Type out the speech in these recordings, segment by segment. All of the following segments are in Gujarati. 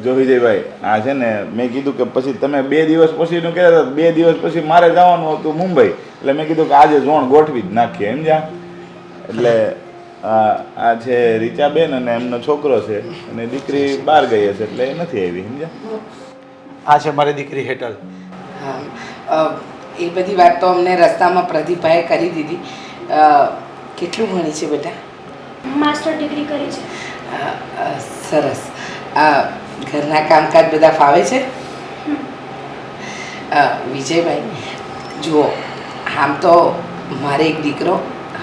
જો વિજયભાઈ આ છે ને મેં કીધું કે પછી તમે 2 દિવસ પછીનું કહેતા હતા, 2 દિવસ પછી મારે જવાનું હતું મુંબઈ, એટલે મેં કીધું કે આજે ઝોણ ગોઠવી જ નાખીએ સમજ્યા. એટલે આ છે રીચાબેન અને એમનો છોકરો છે અને દીકરી બહાર ગઈ હશે એટલે એ નથી આવી સમજ્યા. આ છે મારી દીકરી હેટલ. હા, એ બધી વાત તો અમને રસ્તામાં પ્રદીપભાઈએ કરી દીધી. કેટલું ભણી છે બેટા? માસ્ટર ડિગ્રી કરી છે. સરસ. ઘરના કામકાજ બધા ફાવે છે? વિજયભાઈ જુઓ, આમ તો મારે એક દીકરો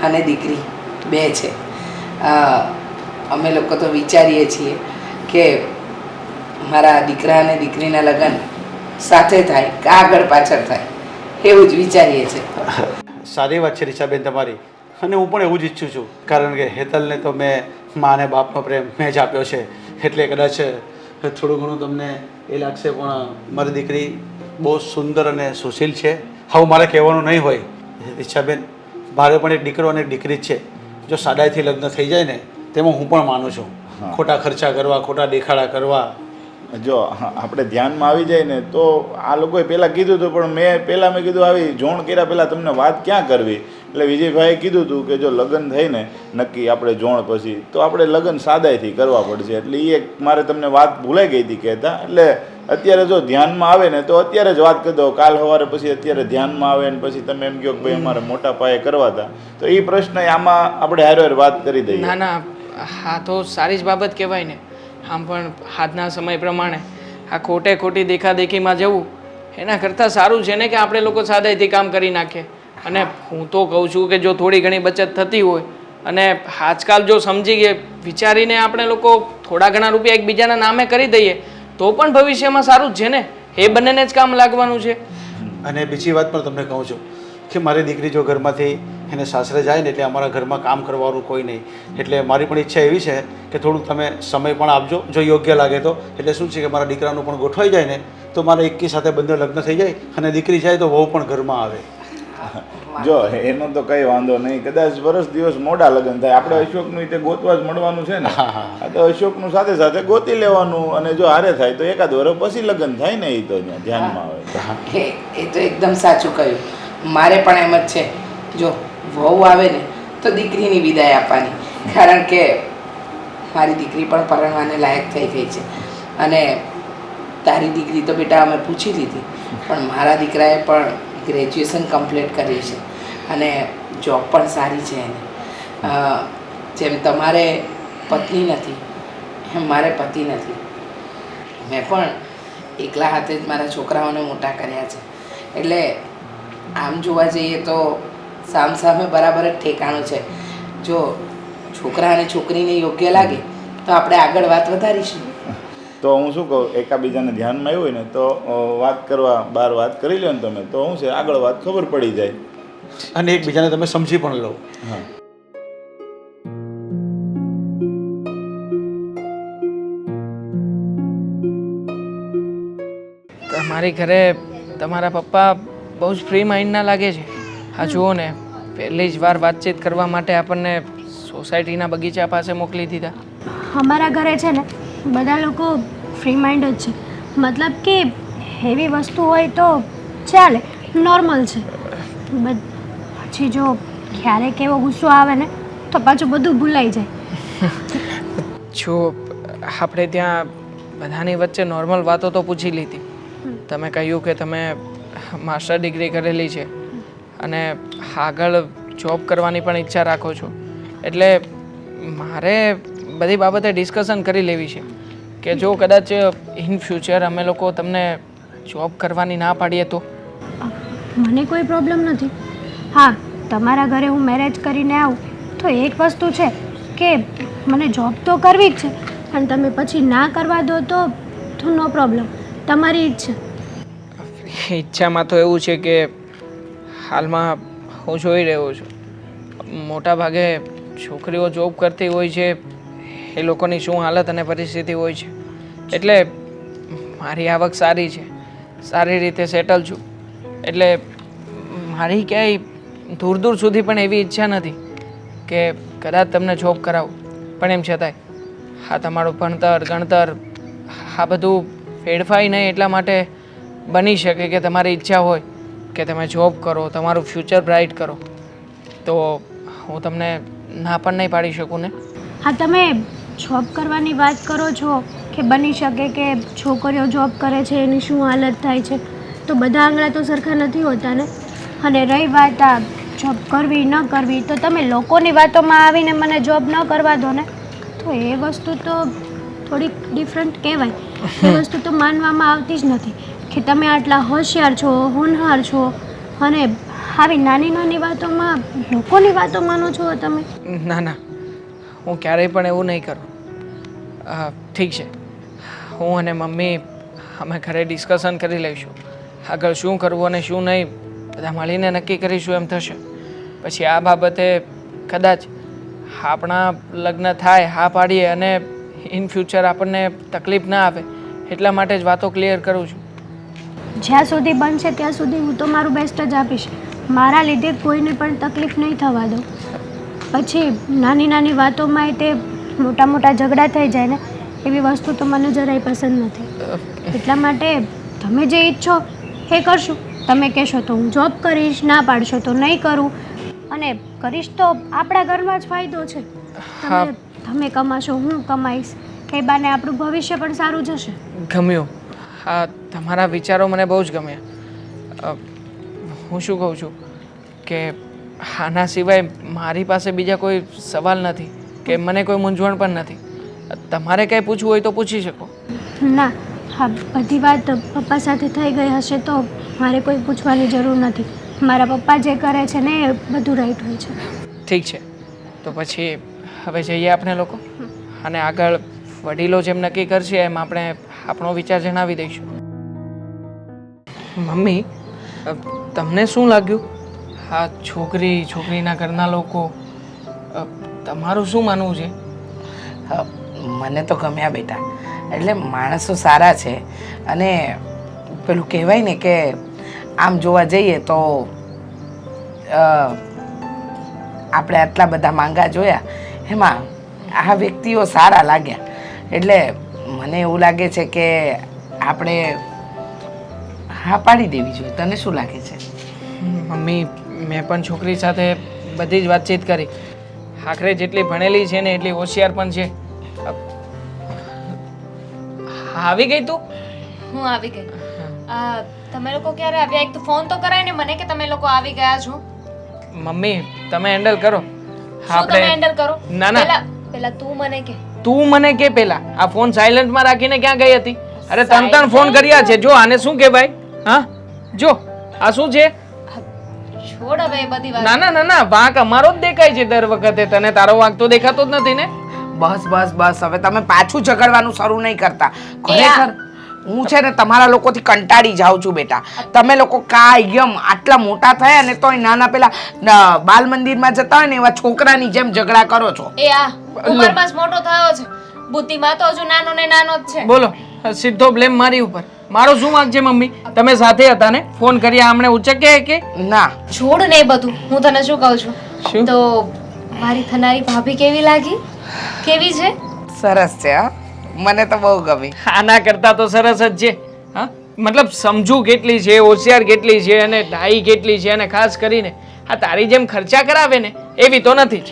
અને દીકરી 2 છે. અમે લોકો તો વિચારીએ છીએ કે મારા દીકરા અને દીકરીના લગ્ન સાથે થાય કે આગળ પાછળ થાય એવું જ વિચારીએ છીએ. સારી વાત છે રીચાબેન તમારી, અને હું પણ એવું જ ઈચ્છું છું, કારણ કે હેતલને તો મેં મા અને બાપનો પ્રેમ મેં જ આપ્યો છે, એટલે કદાચ થોડું ઘણું તમને એ લાગશે, પણ મારી દીકરી બહુ સુંદર અને સુશીલ છે. હવે મારે કહેવાનું નહીં હોય રીચાબેન, મારે પણ એક દીકરો અને એક દીકરી જ છે. જો સાદાઈથી લગ્ન થઈ જાય ને તેમાં હું પણ માનું છું. ખોટા ખર્ચા કરવા, ખોટા દેખાડા કરવા, જો આપણે ધ્યાનમાં આવી જાય ને તો આ લોકોએ પહેલાં કીધું હતું, પણ મેં કીધું આવી જોણ કર્યા પહેલાં તમને વાત ક્યાં કરવી. એટલે વિજયભાઈએ કીધું હતું કે જો લગ્ન થઈને નક્કી આપણે જોણ પછી તો આપણે લગ્ન સાદાઈથી કરવા પડશે. એટલે એ મારે તમને વાત ભૂલાઈ ગઈ હતી કહેતા. એટલે અત્યારે જો ધ્યાનમાં આવે ને તો અત્યારે જ વાત કરી દો, કાલ સવારે પછી અત્યારે ધ્યાનમાં આવે ને પછી તમે એમ કહો કે ભાઈ અમારે મોટા પાયે કરવા હતા, તો એ પ્રશ્ન આમાં આપણે હારે વાત કરી દઈએ. ના ના, હા તો સારી જ બાબત કહેવાય ને. આમ પણ આજના સમય પ્રમાણે આ ખોટી દેખાદેખીમાં જવું એના કરતાં સારું છે ને કે આપણે લોકો સાદાઈથી કામ કરી નાખીએ. અને હું તો કહું છું કે જો થોડી ઘણી બચત થતી હોય અને આજકાલ જો સમજી વિચારીને આપણે લોકો થોડા ઘણા રૂપિયા એકબીજાના નામે કરી દઈએ તો પણ ભવિષ્યમાં સારું જ છે ને. એ બંનેને જ કામ લાગવાનું છે. અને બીજી વાત પણ તમને કહું છું કે મારી દીકરી જો ઘરમાંથી એને સાસરે જાય ને એટલે અમારા ઘરમાં કામ કરવાનું કોઈ નહીં. એટલે મારી પણ ઈચ્છા એવી છે કે થોડુંક તમે સમય પણ આપજો જો યોગ્ય લાગે તો. એટલે શું છે કે મારા દીકરાનું પણ ગોઠવાઈ જાય ને તો મારા એકી સાથે બંને લગ્ન થઈ જાય અને દીકરી જાય તો વહુ પણ ઘરમાં આવે. જો એનો તો કઈ વાંધો નહીં, કદાચ વર્ષ દિવસ મોડા લગ્ન થાય, આપણે અશોકનું તે ગોતવા જ મળવાનું છે ને. આ તો અશોકનું સાથે સાથે ગોતી લેવાનું, અને જો હારે થાય તો એકાદ વર્ષ પછી લગ્ન થાય ને એ તો ધ્યાનમાં આવે. એ તો એકદમ સાચું કહ્યું. મારે પણ એમ જ છે, જો વહુ આવે ને તો દીકરીની વિદાય આપવાની, કારણ કે મારી દીકરી પણ પરણવાને લાયક થઈ ગઈ છે. અને તારી દીકરી તો બેટા અમે પૂછી લીધી, પણ મારા દીકરાએ પણ ગ્રેજ્યુએશન કમ્પ્લીટ કર્યું છે અને જોબ પણ સારી છે એને. જેમ તમારે પત્ની નથી એમ મારે પતિ નથી. મેં પણ એકલા હાથે જ મારા છોકરાઓને મોટા કર્યા છે. એટલે આમ જોવા જઈએ તો સામસામે બરાબર જ ઠેકાણું છે. જો છોકરા અને છોકરીને યોગ્ય લાગે તો આપણે આગળ વાત વધારીશું. તો હું શું કહું, એકાબીજાને ધ્યાનમાં આવ્યું હોય ને તો વાત કરવા બહાર વાત કરી લો ને તમે, તો શું છે આગળ વાત ખબર પડી જાય અને એકબીજાને તમે સમજી પણ લો. હા. તમારી ઘરે તમારા પપ્પા બહુ જ ફ્રી માઇન્ડના લાગે છે. હા જુઓ ને, પહેલી જ વાર વાતચીત કરવા માટે આપણને સોસાયટીના બગીચા પાસે મોકલી દીધા. અમારા ઘરે છે ને બધા લોકો ફ્રી માઇન્ડ જ છે. મતલબ કે હેવી વસ્તુ હોય તો ચાલે, નોર્મલ છે. પછી જો ક્યારેક એવો ગુસ્સો આવે ને તો પાછું બધું ભૂલાઈ જાય. જો આપણે ત્યાં બધાની વચ્ચે નોર્મલ વાતો તો પૂછી લીધી. તમે કહ્યું કે તમે માસ્ટર ડિગ્રી કરેલી છે અને આગળ જોબ કરવાની પણ ઈચ્છા રાખો છો. એટલે મારે બધી બાબતે ડિસ્કશન કરી લેવી છે કે જો કદાચ ઇન ફ્યુચર અમે લોકો તમને જોબ કરવાની ના પાડીએ તો. મને કોઈ પ્રોબ્લેમ નથી. હા, તમારા ઘરે હું મેરેજ કરીને આવું તો એક વસ્તુ છે કે મને જોબ તો કરવી જ છે, અને તમે પછી ના કરવા દો તો નો પ્રોબ્લેમ, તમારી ઈચ્છા. ઈચ્છામાં તો એવું છે કે હાલમાં હું જોઈ રહ્યો છું મોટા ભાગે છોકરીઓ જોબ કરતી હોય છે, એ લોકોની શું હાલત અને પરિસ્થિતિ હોય છે. એટલે મારી આવક સારી છે, સારી રીતે સેટલ છું. એટલે મારી ક્યાંય દૂર દૂર સુધી પણ એવી ઈચ્છા નથી કે કદાચ તમને જોબ કરાવું, પણ એમ છતાંય હા તમારું ભણતર ગણતર આ બધું ફેરફાય નહીં એટલા માટે બની શકે કે તમારી ઈચ્છા હોય કે તમે જોબ કરો, તમારું ફ્યુચર બ્રાઇટ કરો, તો હું તમને ના પણ નહીં પાડી શકું ને. હા, તમે જોબ કરવાની વાત કરો છો કે બની શકે કે છોકરીઓ જોબ કરે છે એની શું હાલત થાય છે, તો બધા આંગળા તો સરખા નથી હોતા ને. અને રહી વાત આ જોબ કરવી ન કરવી, તો તમે લોકોની વાતોમાં આવીને મને જોબ ન કરવા દો ને, તો એ વસ્તુ તો થોડીક ડિફરન્ટ કહેવાય. એ વસ્તુ તો માનવામાં આવતી જ નથી કે તમે આટલા હોશિયાર છો, હોનહાર છો, અને આવી નાની નાની વાતોમાં લોકોની વાતો માનો છો તમે. ના ના, હું ક્યારેય પણ એવું નહીં કરું. ઠીક છે, હું અને મમ્મી અમે ઘરે ડિસ્કશન કરી લઈશું. આગળ શું કરવું અને શું નહીં બધા મળીને નક્કી કરીશું એમ થશે. પછી આ બાબતે કદાચ આપણા લગ્ન થાય, હા પાડીએ અને ઇન ફ્યુચર આપણને તકલીફ ના આવે એટલા માટે જ વાતો ક્લિયર કરું છું. જ્યાં સુધી બનશે ત્યાં સુધી હું તો મારું બેસ્ટ જ આપીશ. મારા લીધે કોઈને પણ તકલીફ નહીં થવા દઉં. પછી નાની નાની વાતોમાં તે મોટા મોટા ઝઘડા થઈ જાય ને, એવી વસ્તુ તો મને જરાય પસંદ નથી. એટલા માટે તમે જે ઈચ્છો એ કરશું. તમે કહેશો તો હું જોબ કરીશ, ના પાડશો તો નહીં કરું. અને કરીશ તો આપણા ઘરમાં જ ફાયદો છે. તમે કમાશો, હું કમાઈશ, એ બાને આપણું ભવિષ્ય પણ સારું જશે. ગમ્યું. હા, તમારા વિચારો મને બહુ જ ગમ્યા. હું શું કહું છું કે આના સિવાય મારી પાસે બીજા કોઈ સવાલ નથી કે મને કોઈ મૂંઝવણ પણ નથી. તમારે કંઈ પૂછવું હોય તો પૂછી શકો. ના, હા, બધી વાત પપ્પા સાથે થઈ ગઈ હશે તો મારે કોઈ પૂછવાની જરૂર નથી. મારા પપ્પા જે કરે છે ને એ બધું રાઈટ હોય છે. ઠીક છે, તો પછી હવે જઈએ આપણે લોકો, અને આગળ વડીલો જેમ નક્કી કરશે એમ આપણે આપણો વિચાર જણાવી દઈશું. મમ્મી, તમને શું લાગ્યું? આ છોકરીના ઘરના લોકો, તમારું શું માનવું છે? મને તો ગમ્યા બેટા. એટલે માણસો સારા છે, અને પેલું કહેવાય ને કે આમ જોવા જઈએ તો આપણે આટલા બધા માંગા જોયા, એમાં આ વ્યક્તિઓ સારા લાગ્યા. એટલે મને એવું લાગે છે કે આપણે હા પાડી દેવી જોઈએ. તને શું લાગે છે? મમ્મી, મેં પણ છોકરી સાથે બધી જ વાતચીત કરી. આખરે જેટલી ભણેલી છે ને એટલી હોશિયાર પણ છે. આવી ગઈ તું? હું આવી ગઈ. તમે લોકો ક્યારે આવ્યા? એક તો ફોન તો કરાય ને મને કે તમે લોકો આવી ગયા છો. મમ્મી, તમે હેન્ડલ કરો. શું તમે હેન્ડલ કરો? ના ના, પહેલા તું મને કે. તું મને કે પહેલા. આ ફોન સાયલેન્ટમાં રાખીને ક્યાં ગઈ હતી? અરે ત્રણ ફોન કર્યા છે. જો આને શું કહેવાય? હા, જો આ શું છે? છોડ હવે એ બધી વાત. ના ના ના ના, વાંક અમારો જ દેખાય છે દર વખતે. તને તારો વાંક તો દેખાતો જ નથી ને. બસ બસ બસ, હવે તમે પાછું ઝઘડવાનું શરૂ નહીં કરતા. ખરેખર હું છે ને તમારા લોકોથી કંટાળી જાઉં છું બેટા. તમે લોકો કાયમ આટલા મોટા થયા ને તોય નાના પેલા બાલ મંદિરમાં જતા હોય ને એવા છોકરાની જેમ ઝઘડા કરો છો. એ આ ઉંમરમાં જ મોટો થયો છે, બુદ્ધિમાં તો હજુ નાનો ને નાનો જ છે. બોલો, સીધો બ્લેમ મારી ઉપર. મારો શું વાંક છે મમ્મી? તમે સાથે હતા ને, ફોન કર્યા હમણે ઉચક્યા કે ના? છોડ ને એ બધું. હું તને શું કહું છું, શું? તો મારી થનારી ભાભી કેવી લાગી? કેવી છે? સરસ છે. હા, મને તો બહુ ગમી. આના કરતા તો સરસ જ છે. હા, મતલબ સમજુ કેટલી છે, હોશિયાર કેટલી છે, અને ડાઈ કેટલી છે, અને ખાસ કરીને આ તારી જેમ ખર્ચા કરાવે ને એવી તો નથી જ.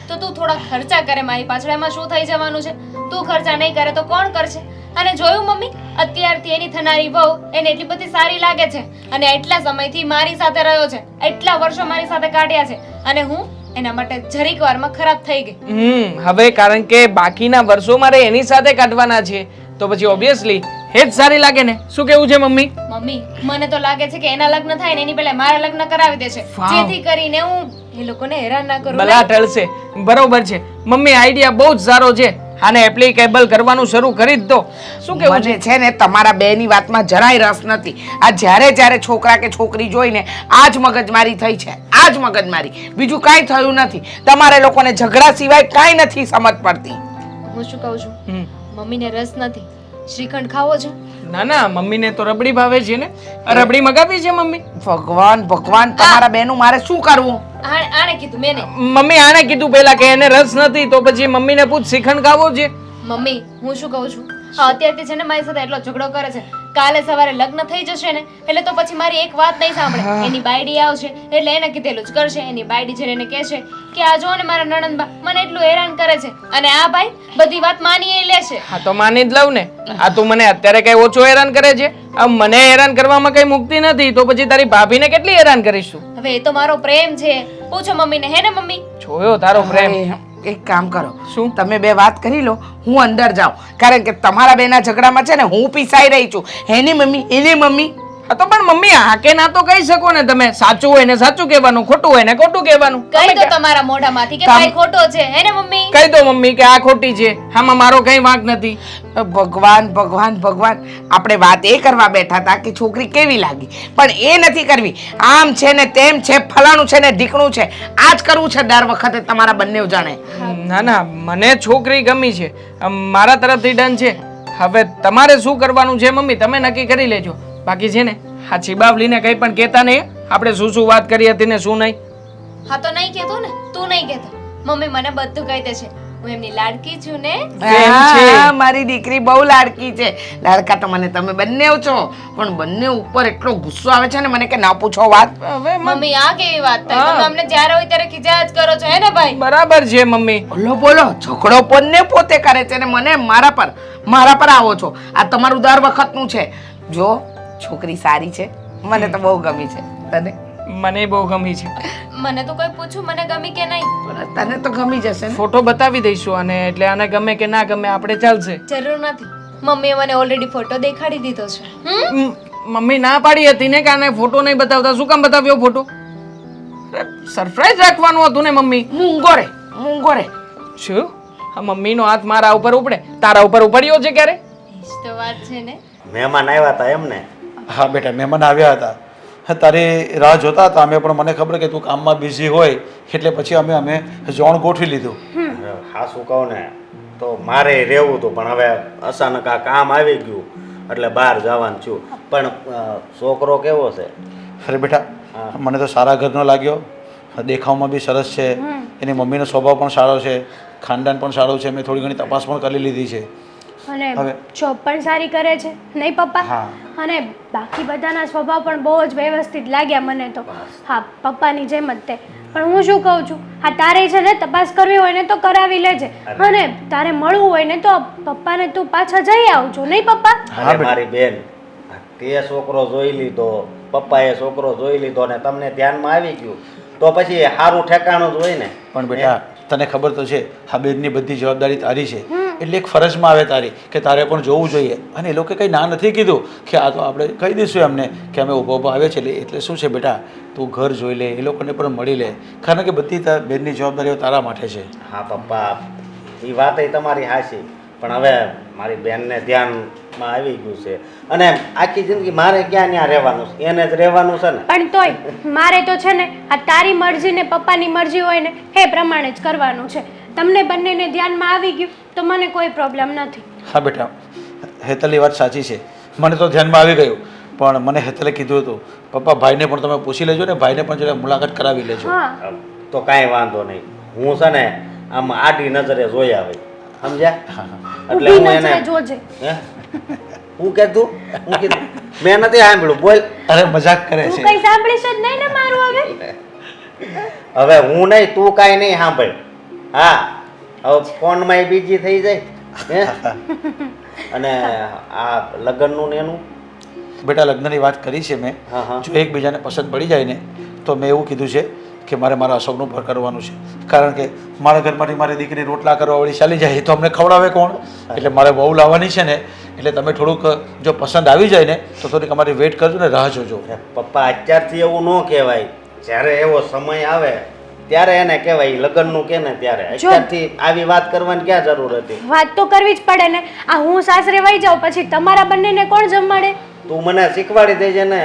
તો તું થોડા ખર્ચા કરે મારી પાછળ, એમાં શું થઈ જવાનું છે? તું ખર્ચા નહીં કરે તો કોણ કરશે? અને જોયું મમ્મી, અત્યારથી એની થનારી વહુ એને એટલી બધી સારી લાગે છે, અને એટલા સમયથી મારી સાથે રહ્યો છે, એટલા વર્ષો મારી સાથે કાઢ્યા છે, અને હું એના માટે જરીક વારમાં ખરાબ થઈ ગઈ. હવે કારણ કે બાકીના વર્ષો મારે એની સાથે કાઢવાના છે, તો પછી ઓબ્વિયસલી એ જ સારી લાગે ને. શું કેવું છે મમ્મી? મમ્મી, મને તો લાગે છે કે એના લગ્ન થાય ને એની પહેલા મારા લગ્ન કરાવી દેશે, જેથી કરીને હું એ લોકોને હેરાન ના કરું. ભલા ઠલશે. બરોબર છે મમ્મી, આઈડિયા બહુ જ સારો છે. આને એપ્લિકેબલ કરવાનું શરૂ કરી જ દો. શું કેવું છે ને તમારા બેની વાતમાં જરાય રસ નથી. આ જ્યારે છોકરા કે છોકરી જોઈને આ જ મગજમારી થઈ છે, આ જ મગજમારી, બીજું કાંઈ થયું નથી. તમારે લોકોને ઝઘડા સિવાય કાંઈ નથી સમજ પડતી. હું શું કહું છું, મમ્મીને રસ નથી, શ્રીખંડ ખાવો છે? ના ના, મમ્મીને તો રબડી ભાવે છે ને. રબડી મગાવી છે મમ્મી. ભગવાન ભગવાન, તમારા બેનું મારે શું કરવું? આને કીધું મેં નહીં. મમ્મી આને કીધું પેલા કે એને રસ નથી, તો પછી મમ્મીને પૂછ શ્રીખંડ ખાવો છે. મમ્મી, હું શું કહું છું, અત્યારથી છે ને મારી સાથે એટલો ઝઘડો કરે છે. કાલે સવારે લગ્ન થઈ જશે ને એટલે તો પછી મારી એક વાત નહીં સાંભળે. એની બાયડી આવશે એટલે એને કીધેલું જ કરશે. એની બાયડી જઈને એને કહેશે કે આ જો ને મારા નણંદબા મને એટલું હેરાન કરે છે, અને આ ભાઈ બધી વાત માની લે છે. હા તો માની જ લઉં ને. આ તું મને અત્યારે કઈ ઓછો હેરાન કરે છે? આ મને હેરાન કરવામાં કઈ મુક્તિ નથી, તો પછી તારી ભાભીને કેટલી હેરાન કરીશું? હવે એ તો મારો પ્રેમ છે. પૂછો મમ્મીને, હે ને મમ્મી? જોયો તારો પ્રેમ. હવે એક કામ કરો, શું? તમે બે વાત કરી લો, હું અંદર જાઉં, કારણ કે તમારા બેના ઝઘડામાં છે ને હું પીસાઈ રહી છું. એની મમ્મી એની મમ્મી. હા તો પણ મમ્મી હા કે ના તો કહી શકો ને તમે. સાચું હોય ને સાચું કહેવાનું, ખોટું હોય ને ખોટું કહેવાનું. કહી દો તમારા મોઢામાંથી કે ભાઈ ખોટો છે, હે ને મમ્મી? કહી દો મમ્મી કે આ ખોટી છે, આમાં મારો કઈ વાંક નથી. ભગવાન ભગવાન ભગવાન, આપણે વાત એ કરવા બેઠા હતા કે છોકરી કેવી લાગી, પણ એ નથી કરવી. આમ છે ને તેમ છે, ફલાણું છે ને ઢીકણું છે, આ જ કરવું છે દર વખતે તમારા બંને જાણે. ના ના, મને છોકરી ગમી છે, મારા તરફથી ડન છે. હવે તમારે શું કરવાનું છે મમ્મી તમે નક્કી કરી લેજો. બાકી છે ને આ ચીબાવલીને કંઈ પણ કહેતા નહીં. આપણે શું શું વાત કરી હતી ને શું નહીં. હા તો નહીં કહેતો ને, તું નહીં કહેતો. મમ્મી મને બધું કહી દે છે. હું એમની લાડકી છું ને. હા, મારી દીકરી બહુ લાડકી છે. લાડકા તો મને તમે બંને છો, પણ બંને ઉપર એટલો ગુસ્સો આવે છે ને મને કે ના પૂછો વાત. હવે મમ્મી આ કેવી વાત થાય? તમે અમને જ્યારે હોય ત્યારે ખીજાયા જ કરો છો, હે ને ભાઈ? બરાબર છે મમ્મી. બોલો બોલો, ઝઘડો પોતે પોતે કરે છે ને મને મારા પર આવો છો. આ તમારું દર વખતનું છે. જો છોકરી સારી છે, મને તો બહુ ગમી છે. તને? મને બહુ ગમી છે. મને તો કોઈ પૂછું મને ગમી કે નહીં? તને તો ગમી જશે ને? ફોટો બતાવી દઈશું અને એટલે આને ગમે કે ના ગમે આપણે ચાલશે. જરૂર નથી. મમ્મીએ મને ઓલરેડી ફોટો દેખાડી દીધો છે. મમ્મી ના પાડી હતી ને કે આને ફોટો નહીં બતાવતા. શું કામ બતાવ્યો ફોટો? સરપ્રાઈઝ રાખવાનું હતું ને મમ્મી. મૂંગો રે. શું આ મમ્મીનો હાથ મારા ઉપર ઉપડે? તારા ઉપર ઉપડ્યો છે ક્યારે? એ જ તો વાત છે ને. મહેમાન આવ્યા હતા એમને? હા બેટા, મહેમાન આવ્યા હતા. તારી રાહ જોતા હતા અમે, પણ મને ખબર કે તું કામમાં બિઝી હોય એટલે પછી અમે જોણ ગોઠવી લીધું. હા શું કહું ને, તો મારે રહેવું હતું પણ હવે અચાનક આ કામ આવી ગયું એટલે બહાર જવાનું છું. પણ છોકરો કેવો છે? અરે બેટા, મને તો સારા ઘરનો લાગ્યો, દેખાવમાં બી સરસ છે, એની મમ્મીનો સ્વભાવ પણ સારો છે, ખાનદાન પણ સારું છે. મેં થોડી ઘણી તપાસ પણ કરી લીધી છે. અને જોબ પણ સારી કરે છે નહીં પપ્પા? હા. અને બાકી બધાના સ્વભાવ પણ બહુ જ વ્યવસ્થિત લાગ્યા મને તો. હા, પપ્પાની જેમ જ તે. પણ હું શું કહું છું, હા તારે છે ને તપાસ કરવી હોય ને તો કરાવી લેજે, અને તારે મળવું હોય ને તો પપ્પાને તું પાછા જઈ આવજો, નહીં પપ્પા? અરે મારી બેન, તે છોકરો જોઈ લીધો, પપ્પાએ છોકરો જોઈ લીધો ને તમને ધ્યાનમાં આવી ગયું તો પછી સારું ઠેકાણું જ હોય ને. પણ બેટા તને ખબર તો છે આ બેનની બધી જવાબદારી તારી છે, એટલે એક ફરજમાં આવે તારી કે તારે પણ જોવું જોઈએ. અને એ લોકો કંઈ ના નથી કીધું કે આ તો આપણે કહી દઈશું એમને કે અમે ઊભો આવે છે. એટલે શું છે બેટા, તું ઘર જોઈ લે, એ લોકોને પણ મળી લે, કારણ કે બધી બેનની જવાબદારીઓ તારા માટે છે. હા પપ્પા, એ વાત તમારી હાચી, પણ હવે મારી બેનને ધ્યાનમાં આવી ગયું છે અને આખી જિંદગી મારે ક્યાં ત્યાં રહેવાનું છે, એને જ રહેવાનું છે ને. પણ તોય મારે તો છે ને આ તારી મરજી ને પપ્પાની મરજી હોય ને એ પ્રમાણે જ કરવાનું છે. તમને બંનેને ધ્યાનમાં આવી ગયું તો મને કોઈ પ્રોબ્લેમ નથી. હા બેટા, હેતલની વાત સાચી છે, મને તો ધ્યાનમાં આવી ગયું, પણ મને હેતલે કીધું હતું પપ્પા ભાઈને પણ તમે પૂછી લેજો ને, ભાઈને પણ જરા મુલાકાત કરાવી લેજો. હા તો કાંઈ વાંધો નહીં, હું છે ને આમ આડી નજરે જોઈ આવી, સમજ્યા? એટલે ઊભી હું નજરે એને જોજે. હે? હું કીધું મેં નથી સાંભળ્યું, બોલ. અરે મજાક કરે તું છે. કઈ સાંભળીશ જ નહીં ને મારું હવે? હવે હું નહીં, તું કાંઈ નહીં સાંભળ. હા, હવે ફોનમાં બીજી થઈ જાય હે. અને આ લગ્નનું ને એનું બેટા લગ્નની વાત કરી છે મેં. હા હા જો એકબીજાને પસંદ પડી જાય ને તો મેં એવું કીધું છે કે મારે મારા અશોકનું ઘર કરવાનું છે, કારણ કે મારા ઘરમાંથી મારી દીકરી રોટલા કરવાવાળી ચાલી જાય તો અમને ખવડાવે કોણ? એટલે મારે બહુ લાવવાની છે ને, એટલે તમે થોડુંક જો પસંદ આવી જાય ને તો થોડીક અમારી વેઇટ કરજો ને, રાહ જોજો. પપ્પા અત્યારથી એવું ન કહેવાય, જ્યારે એવો સમય આવે ત્યારે એને કહેવાય, લગ્નનું કે ને ત્યારે. અત્યારથી આવી વાત કરવાની ક્યાં જરૂર હતી? વાત તો કરવી જ પડે ને. આ હું સાસરે વહી જાઉં પછી તમારા બંનેને કોણ જમાડે? તું મને શીખવાડી દેજે ને,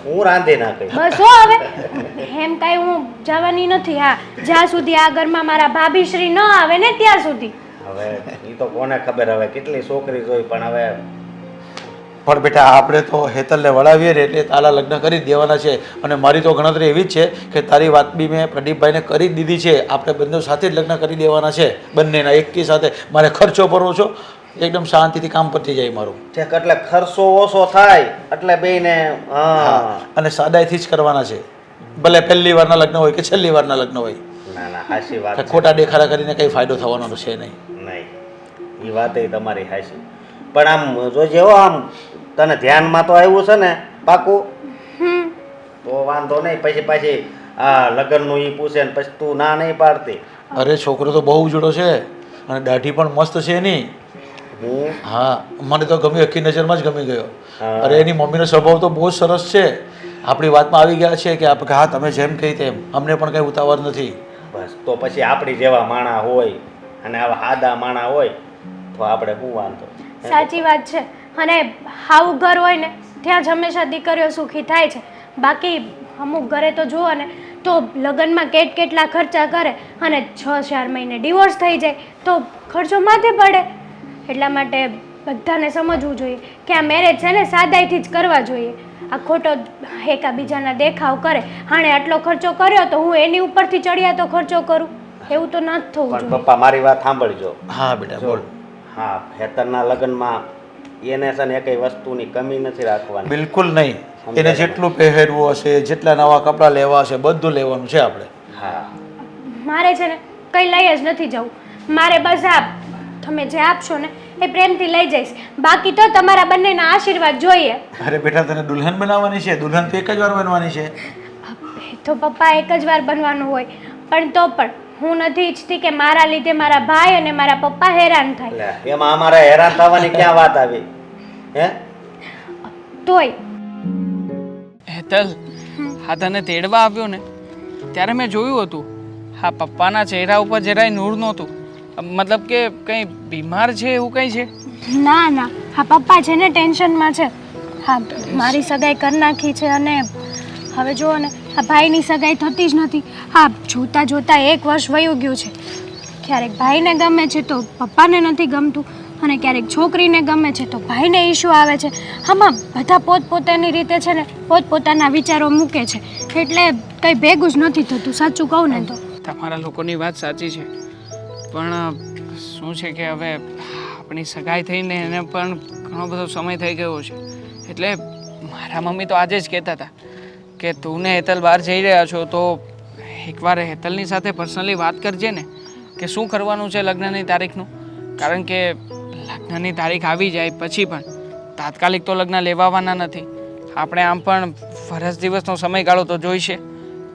હું રાંધી નાખીશ. બસ હો હવે, એમ કાંઈ હું જવાની નથી. હા, જ્યાં સુધી આ ઘરમાં મારા ભાભીશ્રી ન આવે ને ત્યાં સુધી. હવે એ તો કોને ખબર, હવે કેટલી છોકરી જોઈ, પણ હવે પણ બેટા આપણે તો હેતલને વળાવીએ ને એટલે તારા લગ્ન કરી જ દેવાના છે. અને મારી તો ગણતરી એવી જ છે કે તારી વાત બી મેં પ્રદીપભાઈને કરી જ દીધી છે. આપણે બંને સાથે જ લગ્ન કરી દેવાના છે, બંનેના એકી સાથે. મારે ખર્ચો ભરવો છો એકદમ શાંતિથી કામ પતી જાય મારું. ઠેક એટલે ખર્ચો ઓછો થાય એટલે બેયને હા. અને સાદાઈથી જ કરવાના છે, ભલે પહેલી વારના લગ્ન હોય કે છેલ્લી વારના લગ્ન હોય. ના ના હાચી વાત કે છે. ખોટા દેખાડા કરીને કંઈ ફાયદો થવાનો છે નહીં. નહીં એ વાત તમારી હાચી, પણ આમ જોજે હો, આમ તને ધ્યાનમાં તો આવ્યું છે ને પાકું? તો વાંધો નહીં, પછી પાછી આ લગ્નનું ઈ પૂછે ને પછી તું ના નહીં પાડતી. અરે છોકરો તો બહુ ઉજળો છે અને દાઢી પણ મસ્ત છે એની. હું હા, મને તો ગમી, આખી નજરમાં જ ગમી ગયો. હા. અરે એની મમ્મીનો સ્વભાવ તો બહુ જ સરસ છે. આપણી વાતમાં આવી ગયા છે કે હા તમે જેમ કહી તેમ, અમને પણ કંઈ ઉતાવળ નથી. બસ તો પછી આપણી જેવા માણા હોય અને આવા સાદા માણા હોય તો આપણે શું વાંધો. સાચી વાત છે. અને આવું ઘર હોય ને ત્યાં જ હંમેશા દીકરીઓ સુખી થાય છે. બાકી અમુક ઘરે તો જુઓ ને તો લગ્નમાં કેટલા ખર્ચા કરે અને 6-4 મહિને ડિવોર્સ થઈ જાય તો ખર્ચો માથે પડે. એટલા માટે બધાને સમજવું જોઈએ કે આ મેરેજ છે ને સાદાઈથી જ કરવા જોઈએ. આ ખોટો એકાબીજાના દેખાવ કરે, હાણે આટલો ખર્ચો કર્યો તો હું એની ઉપરથી ચડિયા તો ખર્ચો કરું, એવું તો ન જ થવું પણ જોઈએ. પપ્પા મારી વાત સાંભળજો. હા બેટા બોલ. હા, હેતરના લગ્નમાં એને છે ને એકેય વસ્તુની કમી નથી રાખવાની. બિલકુલ નહીં. એને જેટલું પહેરવું હશે, જેટલા નવા કપડાં લેવા હશે, બધું લેવાનું છે આપણે. હા મારે છે ને કંઈ લઈ જ નથી જવું. મારે બસ તમે જે આપશો ને એ પ્રેમથી લઈ જઈશ. બાકી તો તમારા બંનેના આશીર્વાદ જોઈએ. અરે બેટા તને દુલ્હન બનાવવાની છે, દુલ્હન તો એક જ વાર બનવાની છે. એ તો પપ્પા એક જ વાર બનવાનું હોય, પણ તો પણ હું નથી ઈચ્છતી કે મારા લીધે મારા ભાઈ અને મારા પપ્પા હેરાન થાય. એટલે એમાં અમારે હેરાન થવાની ક્યાં વાત આવી? હે તોય હેતલ, હા તને તેડવા આવ્યો ને ત્યારે મેં જોયું હતું હા પપ્પાના ચહેરા ઉપર જરાય નૂર નહોતું. મતલબ કે કંઈ બીમાર છે એવું કંઈ છે? ના ના, હા પપ્પા છે ને ટેન્શનમાં છે. હા મારી સગાઈ કરી નાખી છે અને હવે જુઓ ને આ ભાઈની સગાઈ થતી જ નથી. હા જોતાં જોતાં 1 વર્ષ વયું ગયું છે. ક્યારેક ભાઈને ગમે છે તો પપ્પાને નથી ગમતું અને ક્યારેક છોકરીને ગમે છે તો ભાઈને ઇશ્યુ આવે છે. આમાં બધા પોતપોતાની રીતે છે ને પોતપોતાના વિચારો મૂકે છે, એટલે કંઈ ભેગું જ નથી થતું. સાચું કહું ને તો તમારા લોકોની વાત સાચી છે, પણ શું છે કે હવે આપણી સગાઈ થઈને એને પણ ઘણો બધો સમય થઈ ગયો છે. એટલે મારા મમ્મી તો આજે જ કહેતા હતા કે તું ને હેતલ બહાર જઈ રહ્યા છો તો એકવાર હેતલની સાથે પર્સનલી વાત કરજે ને કે શું કરવાનું છે લગ્નની તારીખનું. કારણ કે લગ્નની તારીખ આવી જાય પછી પણ તાત્કાલિક તો લગ્ન લેવાવાના નથી. આપણે આમ પણ વરસ દિવસનો સમયગાળો તો જોઈશે.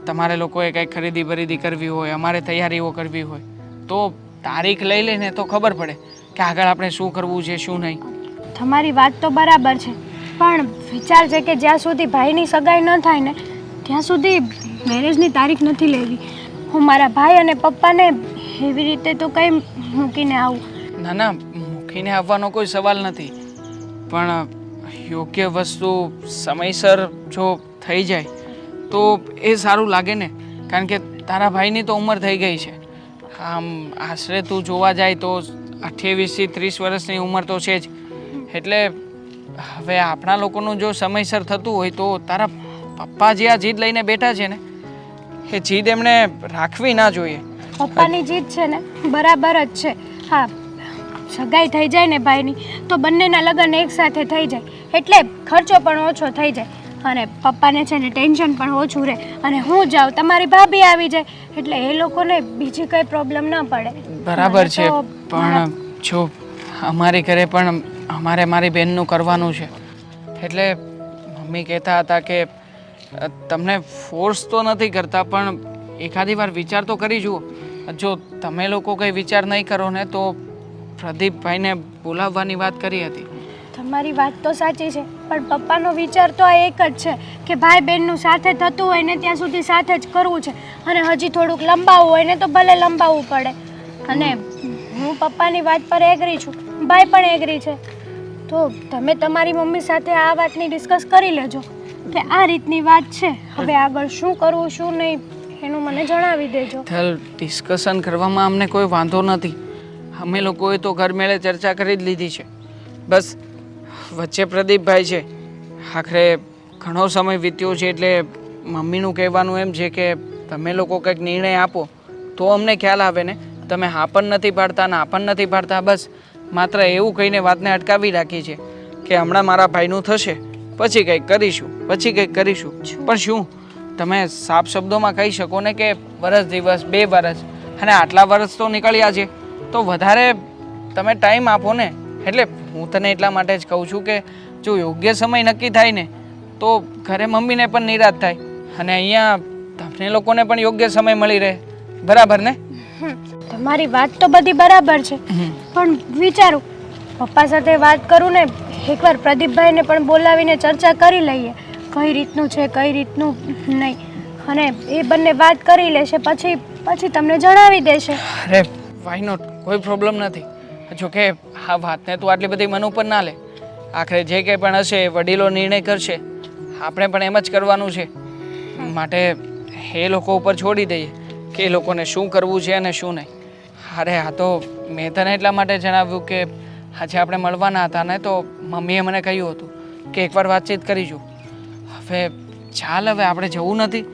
તમારે લોકોએ કંઈક ખરીદી બરીદી કરવી હોય, અમારે તૈયારીઓ કરવી હોય તો તારીખ લઈ લઈને તો ખબર પડે કે આગળ આપણે શું કરવું છે શું નહીં. તમારી વાત તો બરાબર છે, પણ વિચાર છે કે જ્યાં સુધી ભાઈની સગાઈ ન થાય ને ત્યાં સુધી મેરેજની તારીખ નથી લેવી. હું મારા ભાઈ અને પપ્પાને એવી રીતે તો કંઈ મૂકીને આવું. ના ના, મૂકીને આવવાનો કોઈ સવાલ નથી, પણ યોગ્ય વસ્તુ સમયસર જો થઈ જાય તો એ સારું લાગે ને. કારણ કે તારા ભાઈની તો ઉંમર થઈ ગઈ છે. આમ આશરે તું જોવા જાય તો 28 થી 30 વર્ષની ઉંમર તો છે જ. એટલે હવે આપણા લોકોનું જો સમયસર થતું હોય તો તારા પપ્પા જે આ જીદ લઈને બેઠા છે ને એ જીદ એમણે રાખવી ના જોઈએ. પપ્પાની જીદ છે ને બરાબર જ છે. હા સગાઈ થઈ જાય ને ભાઈની તો બંનેના લગ્ન એકસાથે થઈ જાય એટલે ખર્ચો પણ ઓછો થઈ જાય અને પપ્પાને છે ને ટેન્શન પણ ઓછું રહે. અને હું જાઉં તમારી ભાભી આવી જાય એટલે એ લોકોને બીજી કંઈ પ્રોબ્લેમ ન પડે. બરાબર છે, મને તો પણ જો અમારી ઘરે પણ અમારે મારી બહેનનું કરવાનું છે એટલે મમ્મી કહેતા હતા કે તમને ફોર્સ તો નથી કરતા પણ એકાદી વાર વિચાર તો કરી જુઓ. જો તમે લોકો કંઈ વિચાર નહીં કરો ને તો પ્રદીપભાઈને બોલાવવાની વાત કરી હતી. તમારી વાત તો સાચી છે, પણ પપ્પાનો વિચાર તો આ એક જ છે કે ભાઈ બહેનનું સાથે થતું હોય ને ત્યાં સુધી સાથે જ કરવું છે અને હજી થોડુંક લંબાવવું હોય ને તો ભલે લંબાવવું પડે. અને હું પપ્પાની વાત પર એગ્રી છું, ભાઈ પણ એગ્રી છે. તો તમે તમારી મમ્મી સાથે આ વાતની ડિસ્કસ કરી લેજો કે આ રીતની વાત છે, હવે આગળ શું કરવું શું નહીં એનું મને જણાવી દેજો. ડિસ્કશન કરવામાં અમને કોઈ વાંધો નથી. અમે લોકોએ તો ઘર મેળે ચર્ચા કરી જ લીધી છે. બસ વચ્ચે પ્રદીપભાઈ છે. આખરે ઘણો સમય વીત્યો છે એટલે મમ્મીનું કહેવાનું એમ છે કે તમે લોકો કંઈક નિર્ણય આપો તો અમને ખ્યાલ આવે ને. તમે હા પણ નથી પાડતા ના પણ નથી પાડતા, બસ માત્ર એવું કહીને વાતને અટકાવી રાખી છે કે હમણાં મારા ભાઈનું થશે પછી કંઈક કરીશું પણ શું તમે સાફ શબ્દોમાં કહી શકો ને કે વરસ દિવસ 2 વર્ષ અને આટલા વર્ષ તો નીકળ્યા છે તો વધારે તમે ટાઈમ આપો ને. એટલે હું તને એટલા માટે જ કહું છું કે જો યોગ્ય સમય નક્કી થાય ને તો ઘરે મમ્મીને પણ નિરાશ થાય અને અહીંયા તમને લોકોને પણ યોગ્ય સમય મળી રહે. બરાબર ને? તમારી વાત તો બધી બરાબર છે, પણ વિચારું પપ્પા સાથે વાત કરું ને એકવાર પ્રદીપભાઈને પણ બોલાવીને ચર્ચા કરી લઈએ કઈ રીતનું છે કઈ રીતનું નહીં, અને એ બંને વાત કરી લેશે પછી તમને જણાવી દેશે. અરે વાય નોટ, કોઈ પ્રોબ્લેમ નથી. જો કે આ વાતને તું આટલી બધી મન ઉપર ના લે. આખરે જે કંઈ પણ હશે એ વડીલો નિર્ણય કરશે, આપણે પણ એમ જ કરવાનું છે. માટે એ લોકો ઉપર છોડી દઈએ કે એ લોકોને શું કરવું છે અને શું નહીં. અરે આ તો મેં તને એટલા માટે જણાવ્યું કે આજે આપણે મળવાના હતા ને તો મમ્મીએ મને કહ્યું હતું કે એકવાર વાતચીત કરીશું. હવે ચાલ, હવે આપણે જવું નથી.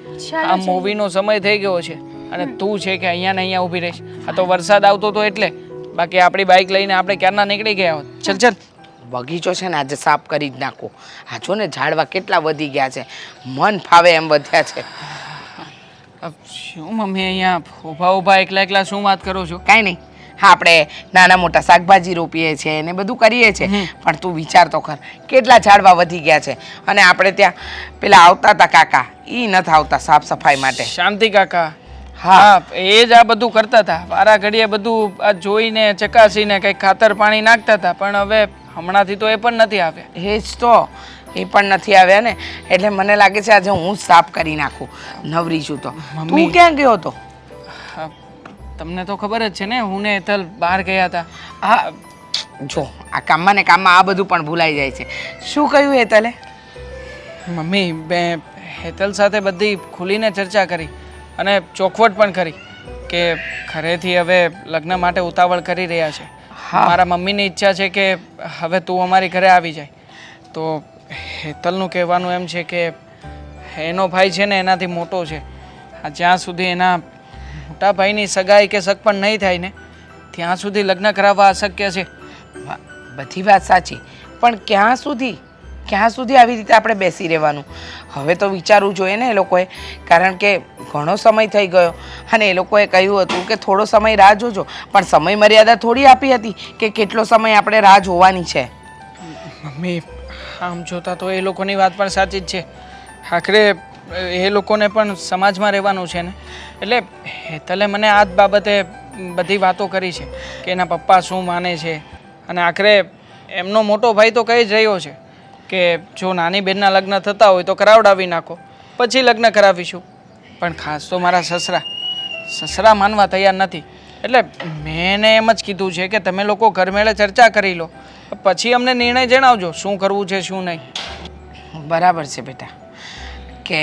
આ મૂવીનો સમય થઈ ગયો છે અને તું છે કે અહીંયા ને અહીંયા ઊભી રહીશ. આ તો વરસાદ આવતો હતો એટલે, બાકી આપણી બાઇક લઈને આપણે ક્યારના નીકળી ગયા હોત. ચલ ચલ. બગીચો છે ને આજે સાફ કરી જ નાખો. આ જો ને ઝાડવા કેટલા વધી ગયા છે, મન ફાવે એમ વધ્યા છે. શું મમ્મી અહીંયા ઊભા એકલા શું વાત કરો છો? કાંઈ નહીં, હા આપણે નાના મોટા શાકભાજી રોપીએ છીએ ને બધું કરીએ છીએ, પણ તું વિચાર તો કર કેટલા ઝાડવા વધી ગયા છે. અને આપણે ત્યાં પેલા આવતા હતા કાકા, એ નથી આવતા સાફ સફાઈ માટે. શાંતિ કાકા? હા, એ જ આ બધું કરતા હતા. વારા ઘડીએ બધું આ જોઈને ચકાસીને કંઈક ખાતર પાણી નાખતા હતા, પણ હવે હમણાંથી તો એ પણ નથી આવ્યા. એ જ તો, એ પણ નથી આવ્યા ને, એટલે મને લાગે છે આજે હું જ સાફ કરી નાખું. નવરી છું તો. તું ક્યાં ગયો હતો? તમને તો ખબર જ છે ને, હું ને હેતલ બહાર ગયા હતા. હા જો, આ કામમાં ને કામમાં આ બધું પણ ભૂલાઈ જાય છે. શું કહ્યું હેતલે? મમ્મી, મેં હેતલ સાથે બધી ખુલીને ચર્ચા કરી અને ચોખવટ પણ કરી કે ઘરેથી હવે લગ્ન માટે ઉતાવળ કરી રહ્યા છે. મારા મમ્મીની ઈચ્છા છે કે હવે તું અમારી ઘરે આવી જાય. તો હેતલનું કહેવાનું એમ છે કે એનો ભાઈ છે ને એનાથી મોટો છે. જ્યાં સુધી એના મોટા ભાઈની સગાઈ કે સગપણ નહીં થાય ને ત્યાં સુધી લગ્ન કરાવવા અશક્ય છે. બધી વાત સાચી, પણ ક્યાં સુધી આવી રીતે આપણે બેસી રહેવાનું? હવે તો વિચારવું જોઈએ ને એ લોકોએ, કારણ કે ઘણો સમય થઈ ગયો અને એ લોકોએ કહ્યું હતું કે થોડો સમય રાહ જોજો, પણ સમય મર્યાદા થોડી આપી હતી કે કેટલો સમય આપણે રાહ જોવાની છે. મમ્મી, આમ જોતા તો એ લોકોની વાત પણ સાચી જ છે. આખરે એ લોકોને પણ સમાજમાં રહેવાનું છે ને, એટલે હેતલે મને આ જ બાબતે બધી વાતો કરી છે કે એના પપ્પા શું માને છે. અને આખરે એમનો મોટો ભાઈ તો કહી જ રહ્યો છે કે જો નાની બહેનના લગ્ન થતા હોય તો કરાવડાવી નાખો, પછી લગ્ન કરાવીશું. પણ ખાસ તો મારા સસરા માનવા તૈયાર નથી. એટલે મેં એને એમ જ કીધું છે કે તમે લોકો ઘરમેળે ચર્ચા કરી લો, પછી અમને નિર્ણય જણાવજો શું કરવું છે શું નહીં. બરાબર છે બેટા, કે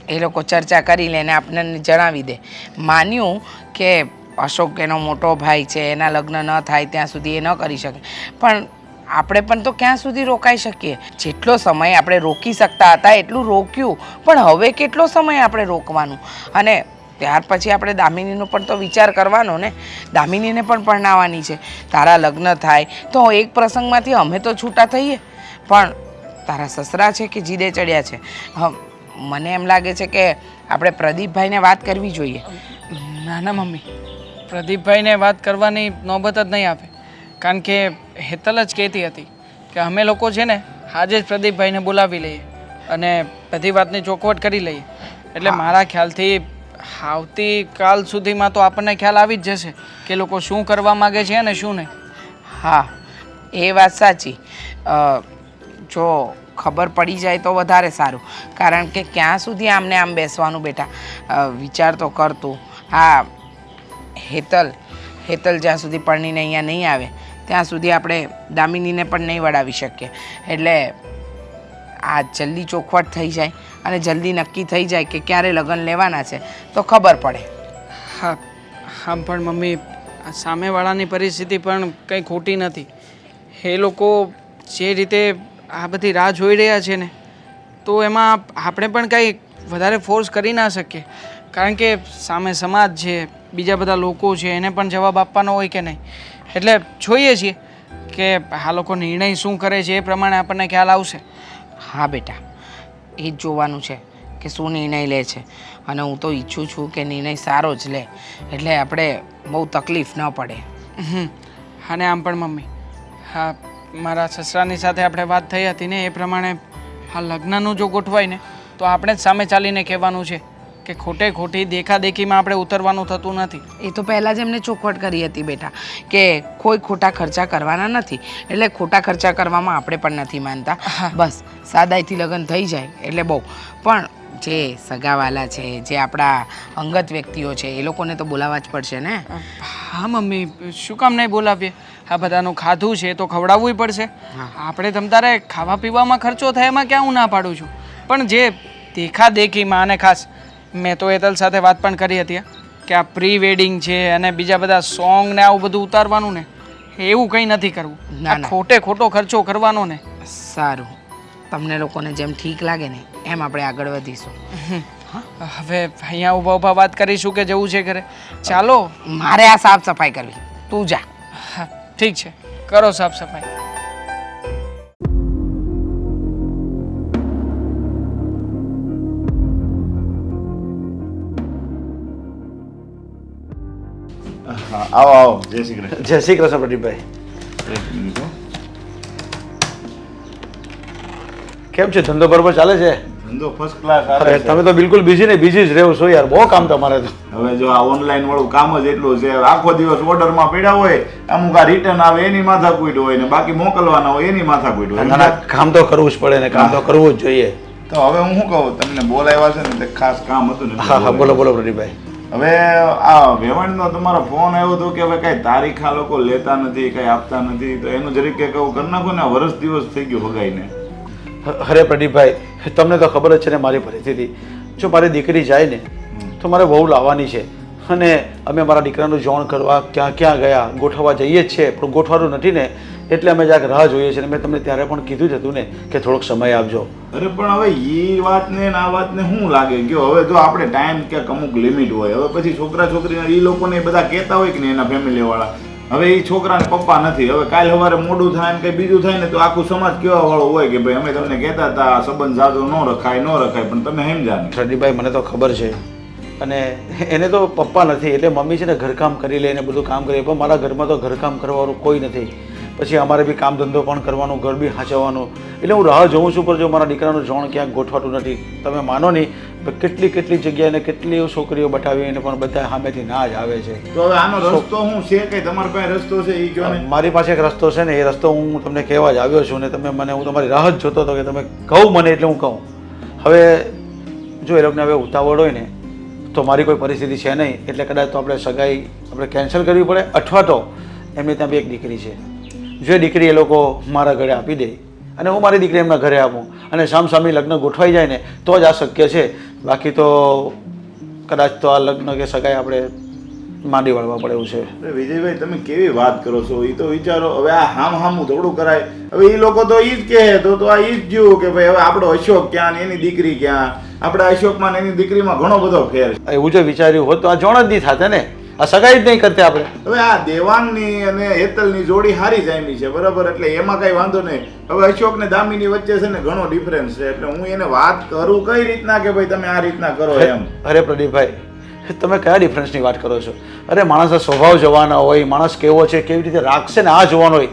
એ લોકો ચર્ચા કરી લે ને આપણને જણાવી દે. માન્યું કે અશોક એનો મોટો ભાઈ છે, એના લગ્ન ન થાય ત્યાં સુધી એ ન કરી શકે, પણ આપણે પણ તો ક્યાં સુધી રોકાઈ શકીએ? જેટલો સમય આપણે રોકી શકતા હતા એટલું રોક્યું, પણ હવે કેટલો સમય આપણે રોકવાનું? અને ત્યાર પછી આપણે દામિનીનો પણ તો વિચાર કરવાનો ને. દામિનીને પણ પરણાવવાની છે. તારા લગ્ન થાય તો એક પ્રસંગમાંથી અમે તો છૂટા થઈએ, પણ તારા સસરા છે કે જીદે ચડ્યા છે. મને એમ લાગે છે કે આપણે પ્રદીપભાઈને વાત કરવી જોઈએ. ના ના મમ્મી, પ્રદીપભાઈને વાત કરવાની નોબત જ નહીં આવે, કારણ કે હેતલ જ કહેતી હતી કે અમે લોકો છે ને આજે જ પ્રદીપભાઈને બોલાવી લઈએ અને બધી વાતની ચોખવટ કરી લઈએ. એટલે મારા ખ્યાલથી આવતીકાલ સુધીમાં તો આપણને ખ્યાલ આવી જ જશે કે લોકો શું કરવા માગે છે અને શું નહીં. હા, એ વાત સાચી. જો ખબર પડી જાય તો વધારે સારું, કારણ કે ક્યાં સુધી આમને આમ બેસવાનું બેટા? વિચાર તો કરતું. હા, હેતલ જ્યાં સુધી પરણીને અહીંયા નહીં આવે ત્યાં સુધી આપણે દામિનીને પણ નહીં વળાવી શકીએ. એટલે આ જલ્દી ચોખવટ થઈ જાય અને જલ્દી નક્કી થઈ જાય કે ક્યારે લગ્ન લેવાના છે તો ખબર પડે. હા હા, પણ મમ્મી આ સામેવાળાની પરિસ્થિતિ પણ કંઈ ખોટી નથી. એ લોકો જે રીતે આ બધી રાહ જોઈ રહ્યા છે ને, તો એમાં આપણે પણ કંઈ વધારે ફોર્સ કરી ના શકીએ, કારણ કે સામે સમાજ છે, બીજા બધા લોકો છે, એને પણ જવાબ આપવાનો હોય કે નહીં. એટલે જોઈએ છીએ કે આ લોકો નિર્ણય શું કરે છે એ પ્રમાણે આપણને ખ્યાલ આવશે. હા બેટા, એ જ જોવાનું છે કે શું નિર્ણય લે છે. અને હું તો ઈચ્છું છું કે નિર્ણય સારો જ લે, એટલે આપણે બહુ તકલીફ ન પડે. અને આમ પણ મમ્મી, હા, મારા સસરાની સાથે આપણે વાત થઈ હતી ને એ પ્રમાણે આ લગ્નનું જો ગોઠવાય ને તો આપણે જ સામે ચાલીને કહેવાનું છે કે ખોટે ખોટી દેખાદેખીમાં આપણે ઉતરવાનું થતું નથી. એ તો પહેલાં જ એમને ચોખવટ કરી હતી બેટા કે કોઈ ખોટા ખર્ચા કરવાના નથી, એટલે ખોટા ખર્ચા કરવામાં આપણે પણ નથી માનતા. બસ સાદાઈથી લગ્ન થઈ જાય એટલે બહુ. પણ જે સગાવાલા છે, જે આપણા અંગત વ્યક્તિઓ છે, એ લોકોને તો બોલાવવા જ પડશે ને. હા મમ્મી, શું કામ નહીં બોલાવીએ? આ બધાનું ખાધું છે તો ખવડાવવું પડશે. આપણે તમતારે ખાવા પીવામાં ખર્ચો થાય એમાં ક્યાં હું ના પાડું છું, પણ જે દેખાદેખીમાં, અને ખાસ મેં તો હેતલ સાથે વાત પણ કરી હતી કે આ પ્રી વેડિંગ છે અને બીજા બધા સોંગ ને આવું બધું ઉતારવાનું ને એવું કંઈ નથી કરવું. ના, ના. ખોટે ખોટો ખર્ચો કરવાનો ને. સારું, તમને લોકોને જેમ ઠીક લાગે ને એમ આપણે આગળ વધીશું. હવે અહીંયા ઊભા ઊભા વાત કરીશું કે જવું છે ઘરે? ચાલો. મારે આ સાફ સફાઈ કરવી, તું જા. હા ઠીક છે, કરો સાફ સફાઈ. હા, આવો આવો, જય શ્રી કૃષ્ણ. જય શ્રી કૃષ્ણ પ્રદીપભાઈ. એક મિનિટ હો. કેમ છે, ધંધો બરોબર ચાલે છે? ધંધો ફર્સ્ટ ક્લાસ અરે આવે છે. તમે તો બિલકુલ બિઝી ને બિઝી જ રહેવું છો યાર, બહુ કામ તમારે તો. હવે જો આ ઓનલાઈન વાળું કામ જ એટલું છે, આખો દિવસ ઓર્ડરમાં પડ્યા હોય, અમુક આ રિટર્ન આવે એની માથાકૂટ હોય ને બાકી મોકલવાના હોય એની માથાકૂટ હોય. ના, ના, કામ તો કરવું જ પડે ને, કામ તો કરવું જ જોઈએ. તો હવે હું શું કહું, તમને બોલાવ્યા છે ને તે ખાસ કામ હતું ને એટલે હા હા, બોલો બોલો પ્રદીપભાઈ. હવે આ વેવાણનો તમારો ફોન આવ્યો હતો કે હવે કઈ તારીખ આ લોકો લેતા નથી, કઈ આપતા નથી, તો એનું જરીક કે કહું કરી નાખો ને. વર્ષ દિવસ થઈ ગયું ભગાઈને. અરે પ્રદીપભાઈ, તમને તો ખબર જ છે ને મારી પરિસ્થિતિ. જો મારી દીકરી જાય ને તો મારે વહુ લાવવાની છે, અને અમે મારા દીકરાનું જોણ કરવા ક્યાં ક્યાં ગયા, ગોઠવવા જઈએ જ છે, પણ ગોઠવાનું નથી ને, એટલે અમે જરાક રાહ જોઈએ છીએ. મેં તમને ત્યારે પણ કીધું જ હતું ને કે થોડોક સમય આપજો. અરે પણ હવે એ વાતને ને આ વાતને શું લાગે ગયો? હવે જો આપણે ટાઈમ ક્યાંક અમુક લિમિટ હોય, હવે પછી છોકરા છોકરીને એ લોકોને બધા કહેતા હોય કે ને એના ફેમિલી વાળા, હવે એ છોકરાને પપ્પા નથી, હવે કાલ સવારે મોડું થાય ને કંઈ બીજું થાય ને તો આખું સમાજ કેવા વાળો હોય કે ભાઈ અમે તમને કહેતા હતા સંબંધ જાજો ન રખાય, પણ તમે સમજા નહીં. પ્રદીપભાઈ, મને તો ખબર છે, અને એને તો પપ્પા નથી એટલે મમ્મી છે ને ઘરકામ કરી લે ને બધું કામ કરે, પણ મારા ઘરમાં તો ઘરકામ કરવાનું કોઈ નથી. પછી અમારે બી કામ ધંધો પણ કરવાનું, ઘર બી સાચવવાનું, એટલે હું રાહ જોઉં છું. પણ જો મારા દીકરાનું જોણ ક્યાંક ગોઠવાતું નથી. તમે માનો નહીં, કેટલી જગ્યાએ કેટલી છોકરીઓ બતાવીને પણ બધા સામેથી ના જ આવે છે. તો હવે આનો રસ્તો શું છે? કે તમારી પાસે રસ્તો છે એ કહો ને. મારી પાસે એક રસ્તો છે ને, એ રસ્તો હું તમને કહેવા જ આવ્યો છું ને તમે મને, હું તમારી રાહ જ જોતો હતો કે તમે કહું મને એટલે હું કહું. હવે જો એ લોકોને હવે ઉતાવળ હોય ને તો મારી કોઈ પરિસ્થિતિ છે નહીં, એટલે કદાચ તો આપણે સગાઈ આપણે કેન્સલ કરવી પડે, અથવા તો એમની ત્યાં બી એક દીકરી છે, જો એ દીકરી એ લોકો મારા ઘરે આપી દે અને હું મારી દીકરી એમના ઘરે આપું અને સામસામી લગ્ન ગોઠવાઈ જાય ને તો જ આ શક્ય છે. બાકી તો કદાચ તો આ લગ્ન કે સગાઈ આપણે માંડી વાળવા પડે એવું છે. અરે વિજયભાઈ, તમે કેવી વાત કરો છો? એ તો વિચારો, હવે આ હામું થોડું કરાય. હવે એ લોકો તો ઈ જ કહે તો આ ઈ જ જોયું કે ભાઈ હવે આપણો અશોક ક્યાં ને એની દીકરી ક્યાં, આપણા અશોકમાં ને એની દીકરીમાં ઘણો બધો ફેર છે. એવું જો વિચાર્યું હોત તો આ જોણ જ નહીં થાતે ને, આ સગાઈ જ નહીં કરતે આપણે. હવે આ દેવાંગની અને હેતલની જોડી હારી જામી છે બરાબર, એટલે એમાં કઈ વાંધો નહીં. હવે અશોક ને દામિની વચ્ચે છે ને ઘણો ડિફરન્સ છે, એટલે હું એને વાત કરું કઈ રીતના કે ભાઈ તમે આ રીતના કરો એમ. અરે પ્રદીપભાઈ, તમે કયા ડિફરન્સની વાત કરો છો? અરે માણસનો સ્વભાવ જોવાનો હોય, માણસ કેવો છે, કેવી રીતે રાખશે ને આ જોવાનું હોય.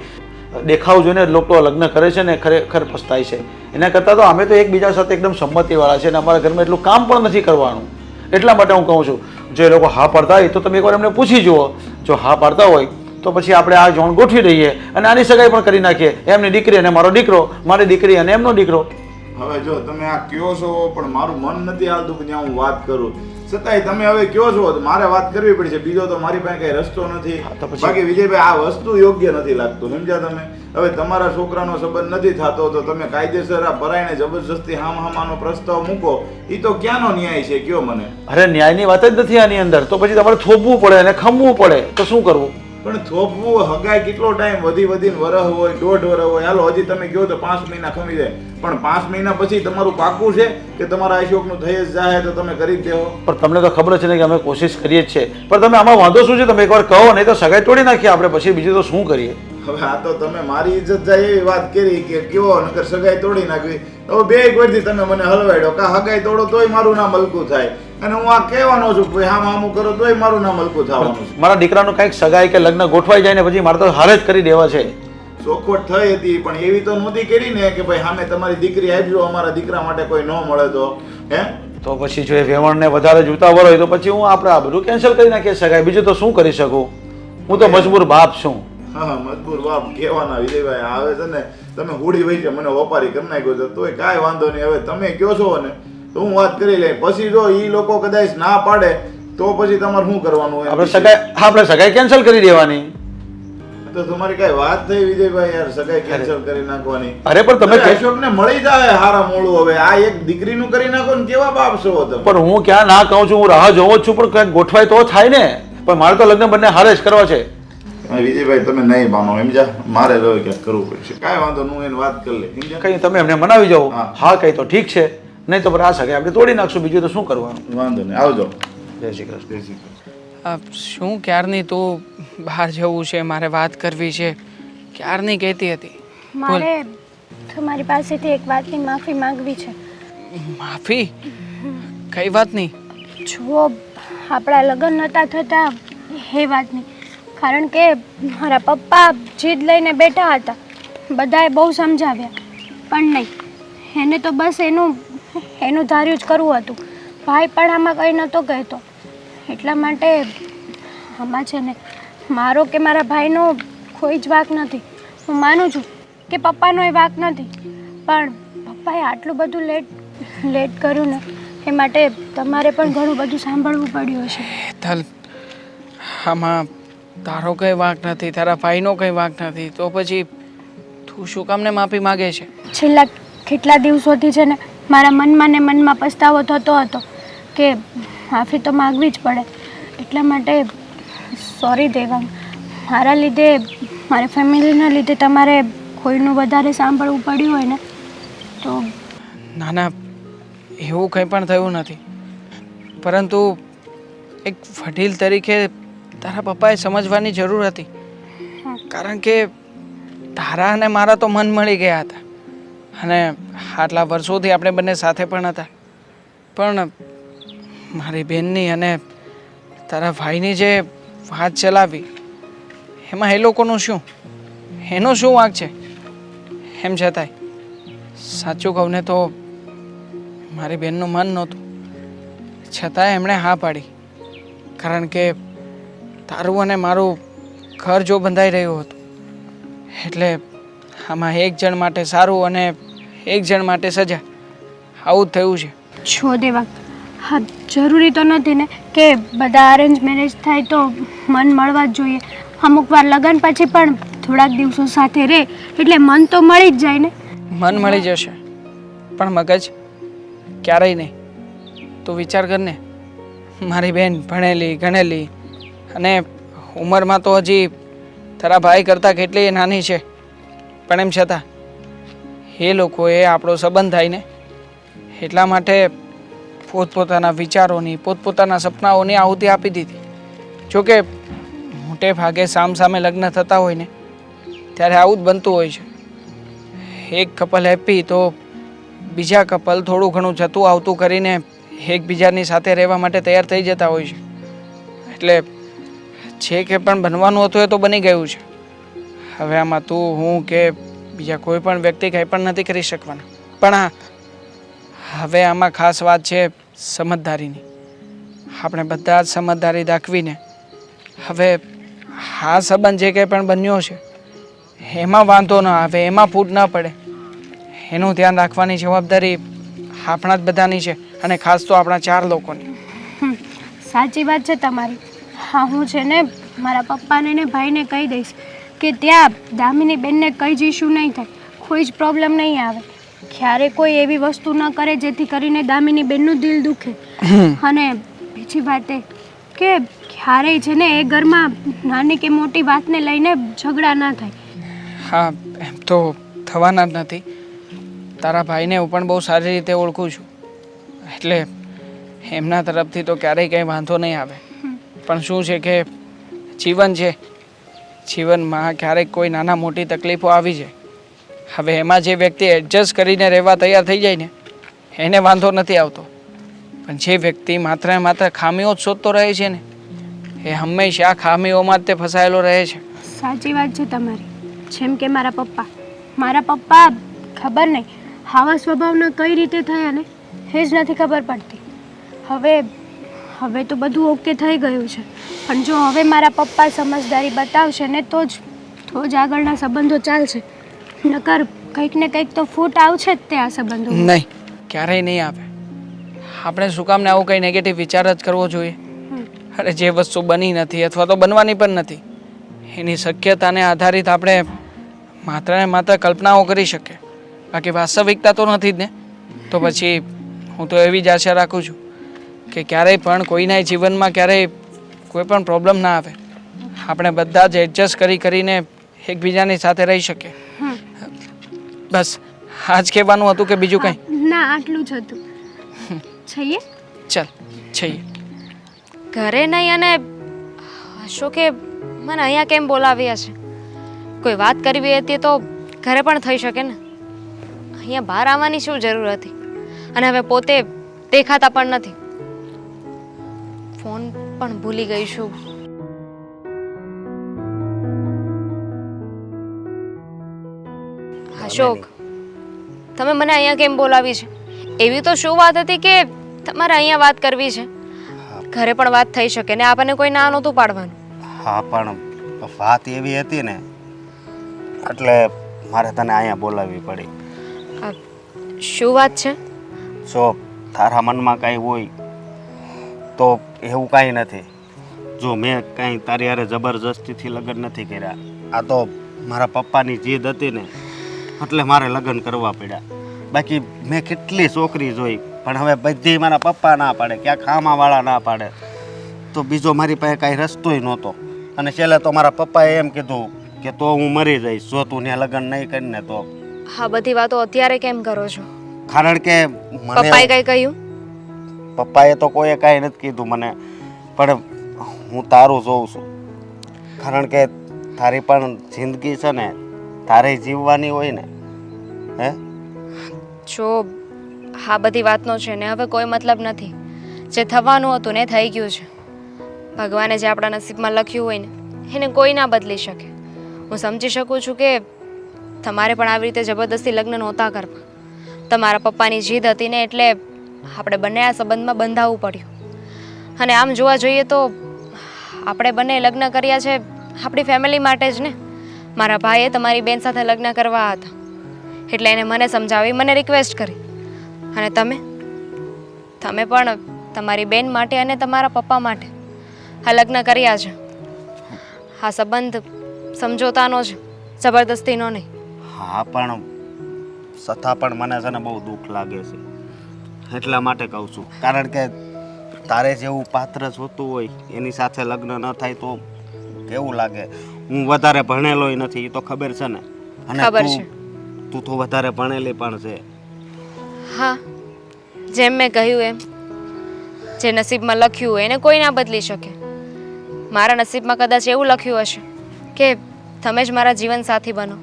દેખાવ જોઈને લોકો લગ્ન કરે છે ને ખરેખર પસ્તાય છે. એના કરતાં તો અમે તો એકબીજા સાથે એકદમ સંમતિવાળા છે અને અમારા ઘરમાં એટલું કામ પણ નથી કરવાનું. એટલા માટે હું કહું છું, જો એ લોકો હા પાડતા હોય તો તમે એકવાર એમને પૂછી જુઓ. જો હા પાડતા હોય તો પછી આપણે આ જોણ ગોઠવી દઈએ અને આની સગાઈ પણ કરી નાખીએ. એમની દીકરી અને મારો દીકરો, મારી દીકરી અને એમનો દીકરો. હવે જો તમે આ કયો છો પણ મારું મન નથી આવતું કે ત્યાં હું વાત કરું, છતાંય તમે હવે કયો છો તો મારે વાત કરવી પડશે. બીજો તો મારી પાસે કઈ રસ્તો નથી. બાકી વિજયભાઈ, આ વસ્તુ યોગ્ય નથી લાગતું, સમજ્યા તમે? હવે તમારા છોકરાનો સંબંધ નથી થતો તો તમે કાયદેસર આ પરાઈને જબરજસ્તી હામાનો પ્રસ્તાવ મૂકો, એ તો ક્યાંનો ન્યાય છે કયો મને? અરે ન્યાયની વાત જ નથી આની અંદર. તો પછી તમારે થોપવું પડે અને ખમવું પડે, તો શું કરવું? પણ થોપવું હગાઈ કેટલો ટાઈમ વધીને વરહ હોય, 1.5 વરહ હોય, હાલો હજી તમે કહો તો 5 મહિના ખમી જાય, પણ 5 મહિના પછી તમારું પાકું છે કે તમારા અશોકનું થઈ જ જાય તો તમે કરી જ દેવો? પણ તમને તો ખબર છે ને કે અમે કોશિશ કરીએ જ છે, પણ તમે આમાં વાંધો શું છે? તમે એકવાર કહો, નહીં તો સગાઈ તોડી નાખીએ આપણે, પછી બીજું તો શું કરીએ? હવે આ તો તમે મારી ઇજ્જત જાય એવી વાત કરી કે કેવો નકર સગાઈ તોડી નાખવી. હવે બે એક વર્ષથી તમે મને હલવાડ્યો કા હગાઈ તોડો તોય મારું નામ હલકું થાય અને હું આ કહેવાનો છું કે હામ હામું કરો તોય મારું નામ હલકું થવાનું છે. મારા દીકરાનું કંઈક સગાઈ કે લગ્ન ગોઠવાઈ જાય ને પછી મારે તો હાલ જ કરી દેવા છે. ચોખવટ થઈ હતી પણ એવી તો નહોતી કરી ને કે ભાઈ સામે તમારી દીકરી આપજો અમારા દીકરા માટે કોઈ ન મળે તો હે. તો પછી જો એ વેવણને વધારે જૂતાવર હોય તો પછી હું આપણે આ બધું કેન્સલ કરી નાખીએ સગાઈ. બીજું તો શું કરી શકું? હું તો મજબૂર બાપ છું. હા મજબૂર બાપ કહેવાના વિજયભાઈ. આવે છે ને તમે હુડી વહી છે મને વપારી કરી નાખ્યો છે તોય કાંઈ વાંધો નહીં. હવે તમે કહો છો ને તો હું વાત કરી લઈ. પછી જો એ લોકો કદાચ ના પાડે તો પછી તમારે શું કરવાનું? આપણે સગાઈ કેન્સલ કરી દેવાની. તો તમારી કઈ વાત થઈ વિજયભાઈ યાર સગાઈ કેન્સલ કરી નાખવાની? અરે પણ તમે અશોકને મળી જાય હારા મોળું. હવે આ એક દીકરીનું કરી નાખો ને કેવા બાપ છો તમે? પણ હું ક્યાં ના કહું છું, હું રાહ જોવો જ છું પણ કંઈક ગોઠવાય તો થાય ને. પણ મારે તો લગ્ન બંને હારે જ કરવા છે. વિજયભાઈ તમે નહીં માનો સમજા, મારે હવે ક્યાંક કરવું પડશે. કાંઈ વાંધો હું એને વાત કરી લઈ સમજા. કઈ તમે એમને મનાવી જાઓ. હા કઈ તો ઠીક છે, નહીં તો આ સગાઈ આપણે તોડી નાખશું. બીજું તો શું કરવાનું? વાંધો નહીં, આવજો. જય શ્રી કૃષ્ણ. જય શ્રી કૃષ્ણ. શું ક્યારની તું બહાર જવું છે, મારે વાત કરવી છે, ક્યારની કહેતી હતી. મારે તમારી પાસેથી એક વાતની માફી માંગવી છે. માફી? કઈ વાતની? જુઓ, આપણા લગ્ન નહોતા થતા એ વાતની. કારણ કે મારા પપ્પા જીદ લઈને બેઠા હતા. બધાએ બહુ સમજાવ્યા પણ નહીં. એને તો બસ એનું ધાર્યું જ કરવું હતું. ભાઈ પણ આમાં કંઈ નહોતો કહેતો. એટલા માટે આમાં છે ને મારો કે મારા ભાઈનો કોઈ જ વાંક નથી. હું માનું છું કે પપ્પાનોય વાંક નથી, પણ પપ્પાએ આટલું બધું લેટ કર્યું ને એ માટે તમારે પણ ઘણું બધું સાંભળવું પડ્યું હશે. હેતલ, આમાં તારો કંઈ વાંક નથી, તારા ભાઈનો કંઈ વાંક નથી, તો પછી તું શું કામને માફી માગે છે? છેલ્લા કેટલા દિવસોથી છે ને મારા મનમાં પસ્તાવો થતો હતો કે માફી તો માગવી જ પડે. એટલા માટે સોરી દેવાંગ. મારા લીધે, મારી ફેમિલીના લીધે તમારે કોઈનું વધારે સાંભળવું પડ્યું હોય ને તો. ના ના, એવું કંઈ પણ થયું નથી. પરંતુ એક વડીલ તરીકે તારા પપ્પાએ સમજવાની જરૂર હતી. કારણ કે તારા અને મારા તો મન મળી ગયા હતા અને આટલા વર્ષોથી આપણે બંને સાથે પણ હતા. પણ મારી બહેનની અને તારા ભાઈની જે વાત ચલાવી એમાં એ લોકોનું શું, એનો શું વાંક છે? એમ છતાંય સાચું કહું ને તો મારી બહેનનું મન નહોતું, છતાંય એમણે હા પાડી. કારણ કે તારું અને મારું ઘર જો બંધાઈ રહ્યું હતું એટલે આમાં એક જણ માટે સારું અને એક જણ માટે સજા, આવું જ થયું છે. છો દેવા, હા જરૂરી તો નથી ને કે બધા અરેન્જ મેરેજ થાય તો મન મળવા જ જોઈએ. અમુક વાર લગ્ન પછી પણ થોડાક દિવસો સાથે રહે એટલે મન તો મળી જ જાય ને. મન મળી જશે પણ મગજ ક્યારેય નહીં. તું વિચાર કર ને, મારી બેન ભણેલી ગણેલી અને ઉંમરમાં તો હજી તારા ભાઈ કરતાં કેટલી નાની છે, પણ એમ છતાં એ લોકોએ આપણો સંબંધ થાય ને એટલા માટે પોતપોતાના વિચારોની, પોતપોતાના સપનાઓની આહુતિ આપી દીધી. જોકે મોટે ભાગે સામે લગ્ન થતા હોય ને ત્યારે આવું જ બનતું હોય છે. એક કપલ હેપી તો બીજા કપલ થોડું ઘણું જતું આવતું કરીને એકબીજાની સાથે રહેવા માટે તૈયાર થઈ જતા હોય છે. એટલે જે કે પણ બનવાનું હતું એ તો બની ગયું છે. હવે આમાં તું, હું કે બીજા કોઈ પણ વ્યક્તિ કંઈ પણ નથી કરી શકવાના. પણ હા, હવે આમાં ખાસ વાત છે સમજદારીની. આપણે બધા જ સમજદારી દાખવીને હવે આ સંબંધ જે કંઈ પણ બન્યો છે એમાં વાંધો ન આવે, એમાં ફૂટ ન પડે એનું ધ્યાન રાખવાની જવાબદારી આપણા જ બધાની છે અને ખાસ તો આપણા 4 લોકોની. સાચી વાત છે તમારી. હા, હું છે ને મારા પપ્પાને ને ભાઈને કહી દઈશ કે ત્યાં દામિની બેનને કંઈ જ ઇશ્યુ નહીં થાય, કોઈ જ પ્રોબ્લેમ નહીં આવે. ક્યારે કોઈ એવી વસ્તુ ન કરે જેથી કરીને દામિની બેનનું દિલ દુખે. અને બીજી વાત એ કે ક્યારેય છે ને એ ઘરમાં નાની કે મોટી વાતને લઈને ઝઘડા ન થાય. હા, એમ તો થવાના જ નથી. તારા ભાઈને હું પણ બહુ સારી રીતે ઓળખું છું એટલે એમના તરફથી તો ક્યારેય કંઈ વાંધો નહીં આવે. પણ શું છે કે જીવન છે, જીવનમાં ક્યારેક કોઈ નાના મોટી તકલીફો આવી જાય. હવે એમાં જે વ્યક્તિ એડજસ્ટ કરીને રહેવા તૈયાર થઈ જાય ને એને વાંધો નથી આવતો. પણ જે વ્યક્તિ માત્ર ને માત્ર ખામીઓ જ શોધતો રહે છે ને એ હંમેશા ખામીઓમાં જ તે ફસાયેલો રહે છે. સાચી વાત છે તમારી. જેમ કે મારા પપ્પા ખબર નહીં આવા સ્વભાવના કઈ રીતે થયા ને એ જ નથી ખબર પડતી. હવે તો બધું ઓકે થઈ ગયું છે, પણ જો હવે મારા પપ્પા સમજદારી બતાવશે ને તો જ આગળના સંબંધો ચાલશે. નકર કંઈક ને કંઈક તો ફૂટ આવશે જ તે આ સંબંધો. નહીં, ક્યારેય નહીં આવે. આપણે શું કામને આવું કંઈ નેગેટિવ વિચાર જ કરવો જોઈએ? અરે જે વસ્તુ બની નથી અથવા તો બનવાની પણ નથી એની શક્યતાને આધારિત આપણે માત્ર ને માત્ર કલ્પનાઓ કરી શકીએ, બાકી વાસ્તવિકતા તો નથી જ ને. તો પછી હું તો એવી જ આશા રાખું છું કે ક્યારેય પણ કોઈના જીવનમાં ક્યારેય કોઈ પણ પ્રોબ્લેમ ના આવે. આપણે બધા જ એડજસ્ટ કરીને એકબીજાની સાથે રહી શકીએ. બસ આ જ કહેવાનું હતું કે બીજું કંઈ? ના, આટલું જ હતું. છઈએ? ચાલ જઈએ. ઘરે નહીં અને અશોકે મને અહીંયા કેમ બોલાવ્યા છે? કોઈ વાત કરવી હતી તો ઘરે પણ થઈ શકે ને. અહીંયા બહાર આવવાની શું જરૂર હતી? અને હવે પોતે દેખાતા પણ નથી. ફોન પણ ભૂલી ગઈ છું. અશોક, તમે મને અહીંયા કેમ બોલાવી છે? એવી તો શું વાત હતી કે તમારે અહીંયા વાત કરવી છે? ઘરે પણ વાત થઈ શકે ને આપણને કોઈ ના નહોતું પાડવાનું. હા, પણ વાત એવી હતી ને એટલે મારે તને અહીંયા બોલાવવી પડી. શું વાત છે? જો તારા મનમાં કાંઈ હોય તો એવું કાંઈ નથી. જો મેં કાંઈ તારી હારે જબરજસ્તીથી લગ્ન નથી કર્યા. આ તો મારા પપ્પાની જીદ હતી ને એટલે મારે લગ્ન કરવા પડ્યા. બાકી મેં કેટલી છોકરી જોઈ પણ હવે બધી મારા પપ્પા ના પાડે, ક્યાંક ખામાવાળા ના પાડે, તો બીજો મારી પાસે કાંઈ રસ્તોય નહોતો. અને છેલ્લે તો મારા પપ્પાએ એમ કીધું કે તો હું મરી જઈશ જો તું ત્યાં લગ્ન નહીં કરીને તો. હા, બધી વાતો અત્યારે કેમ કરો છો? કારણ કે પપ્પાએ કઈ કહ્યું? પપ્પાએ તો કોઈએ કાંઈ નથી કીધું મને, પણ હું તારું જોઉં છું. કારણ કે તારી પણ જિંદગી છે ને, તારે જીવવાની હોય ને. હે જો આ બધી વાતનો છે ને હવે કોઈ મતલબ નથી. જે થવાનું હતું ને થઈ ગયું છે. ભગવાને જે આપણા નસીબમાં લખ્યું હોય ને એને કોઈ ના બદલી શકે. હું સમજી શકું છું કે તમારે પણ આવી રીતે જબરદસ્તી લગ્ન નહોતા કરવા. તમારા પપ્પાની જીદ હતી ને એટલે આપણે બંને આ સંબંધમાં બંધાવવું પડ્યું. અને આમ જોવા જઈએ તો આપણે બંને લગ્ન કર્યા છે આપણી ફેમિલી માટે જ ને. મારા ભાઈએ તમારી બેન સાથે લગ્ન કરવા હતા એટલે એને મને સમજાવી, મને રિક્વેસ્ટ કરી. અને તમે પણ તમારી બેન માટે અને તમારા પપ્પા માટે આ લગ્ન કર્યા છે. આ સંબંધ સમજોતાનો છે, જબરદસ્તીનો નહીં. હા, પણ છતાં પણ મને છે ને બહુ દુઃખ લાગે છે. એટલા માટે કહું છું, કારણ કે તારે જેવું પાત્ર જોતું હોય એની સાથે લગ્ન ન થાય તો કેવું લાગે. હું વધારે ભણેલોય નથી એ તો ખબર છે ને. અને ખબર છે. તું તો વધારે ભણેલી પણ છે. હા, જેમ મેં કહ્યું એમ જે નસીબમાં લખ્યું હોય એને કોઈ ના બદલી શકે. મારા નસીબમાં કદાચ એવું લખ્યું હશે કે તમે જ મારા જીવન સાથી બનો.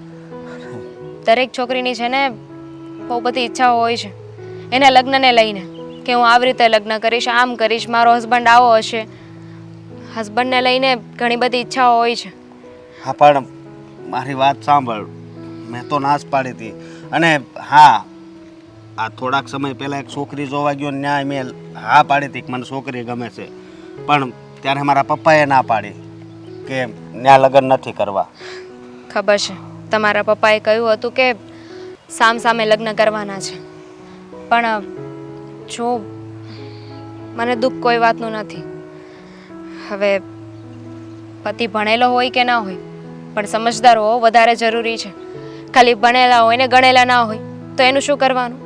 દરેક છોકરીની છે ને બહુ બધી ઈચ્છાઓ હોય છે એના લગ્નને લઈને, કે હું આવી રીતે લગ્ન કરીશ, આમ કરીશ, મારો હસબન્ડ આવો હશે. હસબન્ડને લઈને ઘણી બધી ઈચ્છાઓ હોય છે. હા, પણ મારી વાત સાંભળ. મેં તો નાશ પાડી હતી. અને હા, આ થોડાક સમય પહેલાં એક છોકરી જોવા ગયો ને ન્યાય મેં હા પાડી હતી કે મને છોકરી ગમે છે, પણ ત્યારે મારા પપ્પાએ ના પાડી કે ત્યાં લગ્ન નથી કરવા. ખબર છે તમારા પપ્પાએ કહ્યું હતું કે સામે લગ્ન કરવાના છે, પણ જો મને દુઃખ કોઈ વાતનું નથી. હવે પતિ ભણેલો હોય કે ના હોય પણ સમજદાર હોવો વધારે જરૂરી છે. ખાલી ભણેલા હોય ને ગણેલા ના હોય તો એનું શું કરવાનું?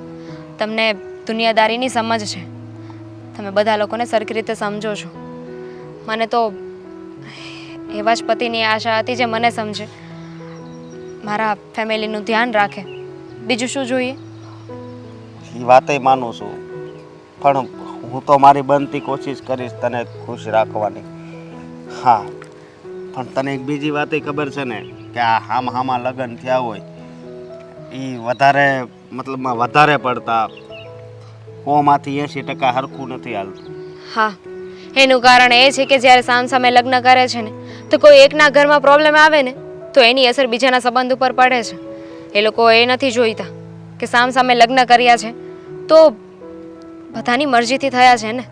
તમને દુનિયાદારીની સમજ છે, તમે બધા લોકોને સરખી રીતે સમજો છો. મને તો એવા જ પતિની આશા હતી જે મને સમજે, મારા ફેમિલીનું ધ્યાન રાખે. બીજું શું જોઈએ? એ વાતે માનું છું, પણ હું તો મારી બનતી કોશિશ કરીશ તને ખુશ રાખવાની. હા, પણ તને એક બીજી વાત ખબર છે ને કે આ હામાં લગ્ન થયા હોય એ વધારે મતલબમાં વધારે પડતા 100% હરખું નથી હાલતું. હા, એનું કારણ એ છે કે જ્યારે સામસામે લગ્ન કરે છે ને તો કોઈ એકના ઘરમાં પ્રોબ્લેમ આવે ને તો એની અસર બીજાના સંબંધ ઉપર પડે છે. એ લોકો એ નથી જોઈતા કે સામસામે લગ્ન કર્યા છે તો બધાની મરજીથી થયા છે ને.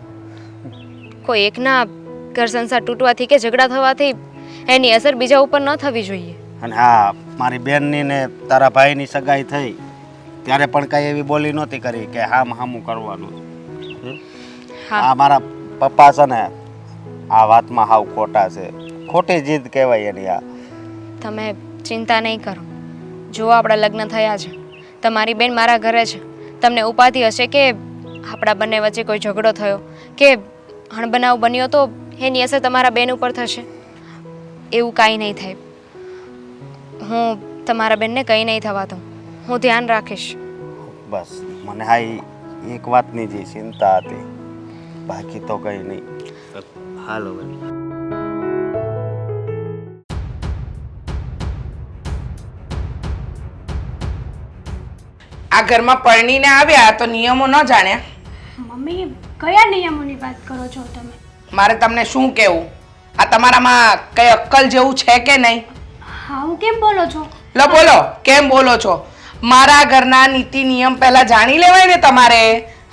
કોઈ એકના ઘર સંસાર તૂટવાથી કે ઝઘડા થવાથી એની અસર બીજા ઉપર ન થવી જોઈએ. અને હા, મારી બેનની ને તારા ભાઈની સગાઈ થઈ ત્યારે પણ કાંઈ એવી બોલી નહોતી કરી કે હામું કરવાનું. હા. આ મારા પપ્પા છે ને આ વાતમાં હાવ ખોટા છે. ખોટી જીદ કહેવાય એની આ. તમે ચિંતા નહીં કરો. જો આપણા લગ્ન થયા છે, તમારી બેન મારા ઘરે છે, તમને ઉપાધિ હશે કે આપણા બંને વચ્ચે કોઈ ઝઘડો થયો કે અણબનાવ બન્યો તો એની અસર તમારા બેન ઉપર થશે. એવું કાંઈ નહીં થાય. હું તમારા બેનને કંઈ નહીં થવા દઉં. હું ધ્યાન રાખીશ. બસ મને હા એક વાતની જે ચિંતા હતી, બાકી તો કંઈ નહીં. હાલો ભાઈ. આ ઘરમાં પરણીને આવ્યા તો નિયમો ન જાણ્યા. મમ્મી કયા નિયમોની વાત કરો છો તમે? મારે તમને શું કહેવું? આ તમારામાં કઈ અક્કલ જેવું છે કે નહીં? આવું કેમ બોલો છો? લો બોલો, કેમ બોલો છો? મારા ઘરના નીતિ નિયમ પહેલા જાણી લેવાય ને તમારે.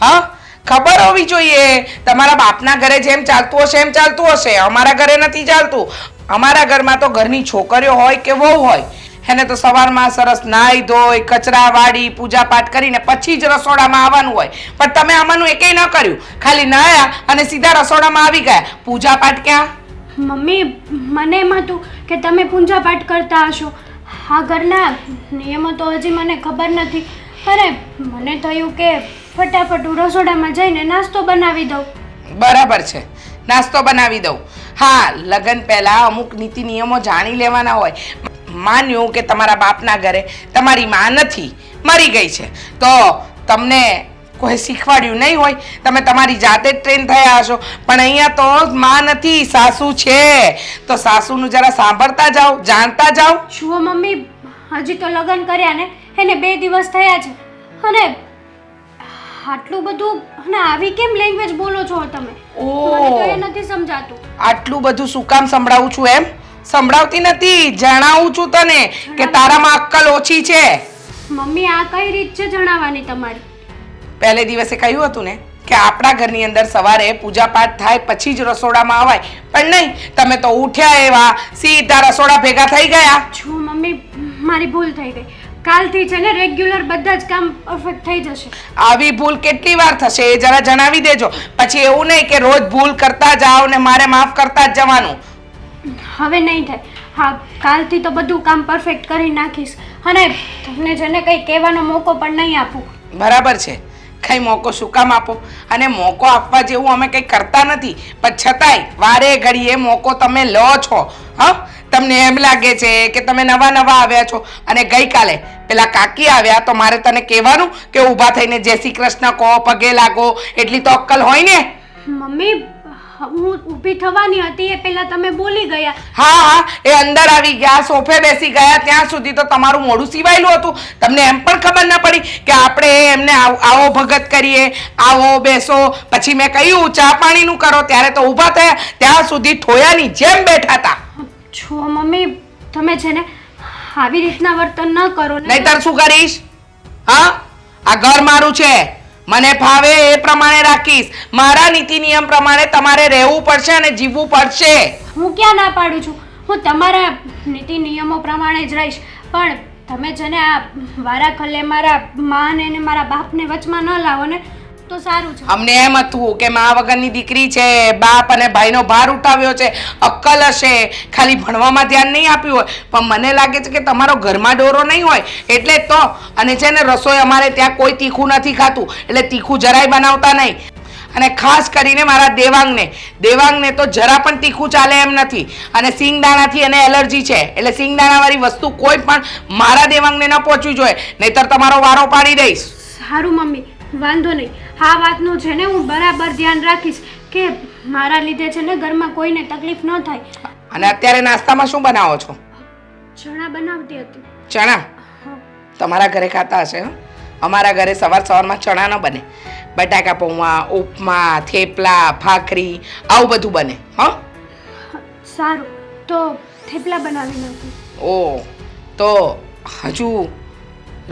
હા, ખબર હોવી જોઈએ. તમારા બાપના ઘરે જેમ ચાલતું હશે એમ ચાલતું હશે. અમારા ઘરે નથી ચાલતું. અમારા ઘરમાં તો ઘરની છોકરીઓ હોય કે વહુ હોય એને તો સવારમાં સરસ નાહી ધોઈ કચરા વાળી પૂજા પાઠ કરીને પછી જ રસોડામાં આવવાનું હોય. પણ તમે આમાંનું એકેય ન કર્યું. ખાલી નાહ્યા અને સીધા રસોડામાં આવી ગયા. પૂજા પાઠ ક્યાં? મમ્મી મને એમ હતું કે તમે પૂજા પાઠ કરતા હશો. આ ઘરના નિયમો તો હજી મને ખબર નથી. અરે મને થયું કે ફટાફટ હું રસોડામાં જઈને નાસ્તો બનાવી દઉં. બરાબર છે, નાસ્તો બનાવી દઉં. હા, લગ્ન પહેલા અમુક નીતિ નિયમો જાણી લેવાના હોય. માન્યું કે તમારા બાપના ઘરે તમારી માં નથી, મરી ગઈ છે, તો તમને કોઈ શીખવાડ્યું નહીં હોય. તમે તમારી જાતે જ ટ્રેન થયા હશો. પણ અહીંયા તો માં નથી, સાસુ છે. તો સાસુનું જરા સાંભળતા જાઓ, જાણતા જાઓ. જુઓ મમ્મી, હજી તો લગ્ન કર્યા ને એને 2 દિવસ થયા છે અને આટલું બધું અને આવી કેમ લેંગ્વેજ બોલો છો તમે? મને તો એ નથી સમજાતું. આટલું બધું શું કામ સંભળાવું છું? એમ સંભળાવતી નથી, જણાવું છું તને કે તારામાં અક્કલ ઓછી છે. મમ્મી આ કઈ રીત છે જણાવવાની તમારી? પહેલે દિવસે કહ્યું હતું ને કે આપણા ઘરની અંદર સવારે પૂજા પાઠ થાય પછી જ રસોડામાં આવાય. પણ નહીં, તમે તો ઉઠ્યા એવા સીધા રસોડા ભેગા થઈ ગયા. જો મમ્મી મારી ભૂલ થઈ ગઈ. કાલથી છે ને રેગ્યુલર બધા જ કામ પરફેક્ટ થઈ જશે. આવી ભૂલ કેટલી વાર થશે એ જરા જણાવી દેજો. પછી એવું નહીં કે રોજ ભૂલ કરતા જાઓ ને મારે માફ કરતા જ જવાનું. હવે નહીં થાય. હા, કાલથી તો બધું કામ પરફેક્ટ કરી નાખીશ અને તમને છે ને કંઈ કહેવાનો મોકો પણ નહીં આપું. બરાબર છે, કઈ મોકો શું કામ આપો? અને મોકો આપવા જેવું અમે કંઈ કરતા નથી, પણ છતાંય વારે ઘડીએ મોકો તમે લો છો. હા, તમને એમ લાગે છે કે તમે નવા આવ્યા છો અને ગઈકાલે પેલા કાકી આવ્યા તો મારે તને કહેવાનું કે ઊભા થઈને જય શ્રી કૃષ્ણ કહો, પગે લાગો, એટલી તો અક્કલ હોય ને. મમ્મી હું ઊભી થવાની હતી એ પહેલા તમે બોલી ગયા. હા, એ અંદર આવી ગયા, સોફે બેસી ગયા, ત્યાં સુધી તો તમારું મોઢું સિવાયેલું હતું. તમને એમ પણ ખબર ના પડી કે આપણે એમને આવો ભગત કરીએ, આવો બેસો. પછી મેં કહ્યું ચા પાણીનું કરો ત્યારે તો ઊભા થયા, ત્યાં સુધી ઠોયાની જેમ બેઠા હતા. છો મમ્મી, તમે છે ને આવી રીતના વર્તન ન કરો ને. નહીતર શું કરીશ? હા, આ ઘર મારું છે, મને ફાવે એ પ્રમાણે રાખીશ. મારા નીતિ નિયમ પ્રમાણે તમારે રહેવું પડશે અને જીવવું પડશે. હું ક્યાં ના પાડું છું? હું તમારા નીતિ નિયમો પ્રમાણે જ રહીશ. પણ તમે છે ને આ વારા ખલે મારા માં ને મારા બાપને વચમાં ન લાવો ને તો સારું છે. અમને એમ હતું કે મા વગરની દીકરી છે, બાપ અને ભાઈનો ભાર ઉઠાવ્યો છે, અક્કલ હશે, ખાલી ભણવામાં ધ્યાન નહીં આપ્યું હોય. પણ મને લાગે છે કે તમારો ઘરમાં ડોરો નહીં હોય એટલે તો. અને છે ને રસોઈ અમારે ત્યાં કોઈ તીખું નથી ખાતું, એટલે તીખું જરાય બનાવતા નહીં. અને ખાસ કરીને મારા દેવાંગને તો જરા પણ તીખું ચાલે એમ નથી. અને સિંગદાણાથી એને એલર્જી છે, એટલે સિંગદાણાવાળી વસ્તુ કોઈ પણ મારા દેવાંગને ન પહોંચવી જોઈએ, નહીતર તમારો વારો પાડી દઈશ. સારું મમ્મી, વાંધો નહીં. આ વાતનું છે ને હું બરાબર ધ્યાન રાખીશ કે મારા લીધે છે ને ઘરમાં કોઈને તકલીફ ન થાય. અને અત્યારે નાસ્તામાં શું બનાવો છો? ચણા બનાવતી હતી. ચણા? હા. તમારા ઘરે ખાતા હશે હં? અમારા ઘરે સવારમાં ચણા ન બને. બટાકા પૌવા, ઉપમા, થેપલા, ભાખરી આવું બધું બને. હં? સારું, તો થેપલા બનાવી નાખું. ઓ, તો હજુ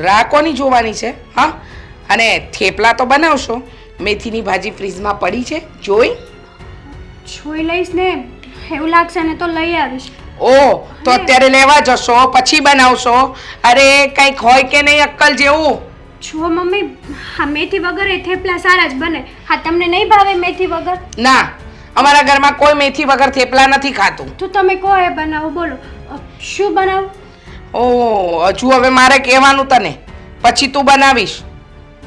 રાહ કોની જોવાની છે? હા, અને થેપલા તો બનાવશો. મેથીની ભાજી ફ્રીજમાં પડી છે, જોઈ? જોઈ લઈશ ને, એવું લાગશે ને તો લઈ આવીશ. ઓ, તો અત્યારે લેવા જશો પછી બનાવશો? અરે કંઈક હોય કે નહીં અક્કલ જેવું? જુઓ મમ્મી, હા મેથી વગર એ થેપલા સારા જ બને. હા, તમને નહીં ભાવે મેથી વગર? ના, અમારા ઘરમાં કોઈ મેથી વગર થેપલા નથી ખાતું. તો તમે કહો એ બનાવો. બોલો શું બનાવું? ઓ, હજુ હવે મારે કહેવાનું તને, પછી તું બનાવીશ.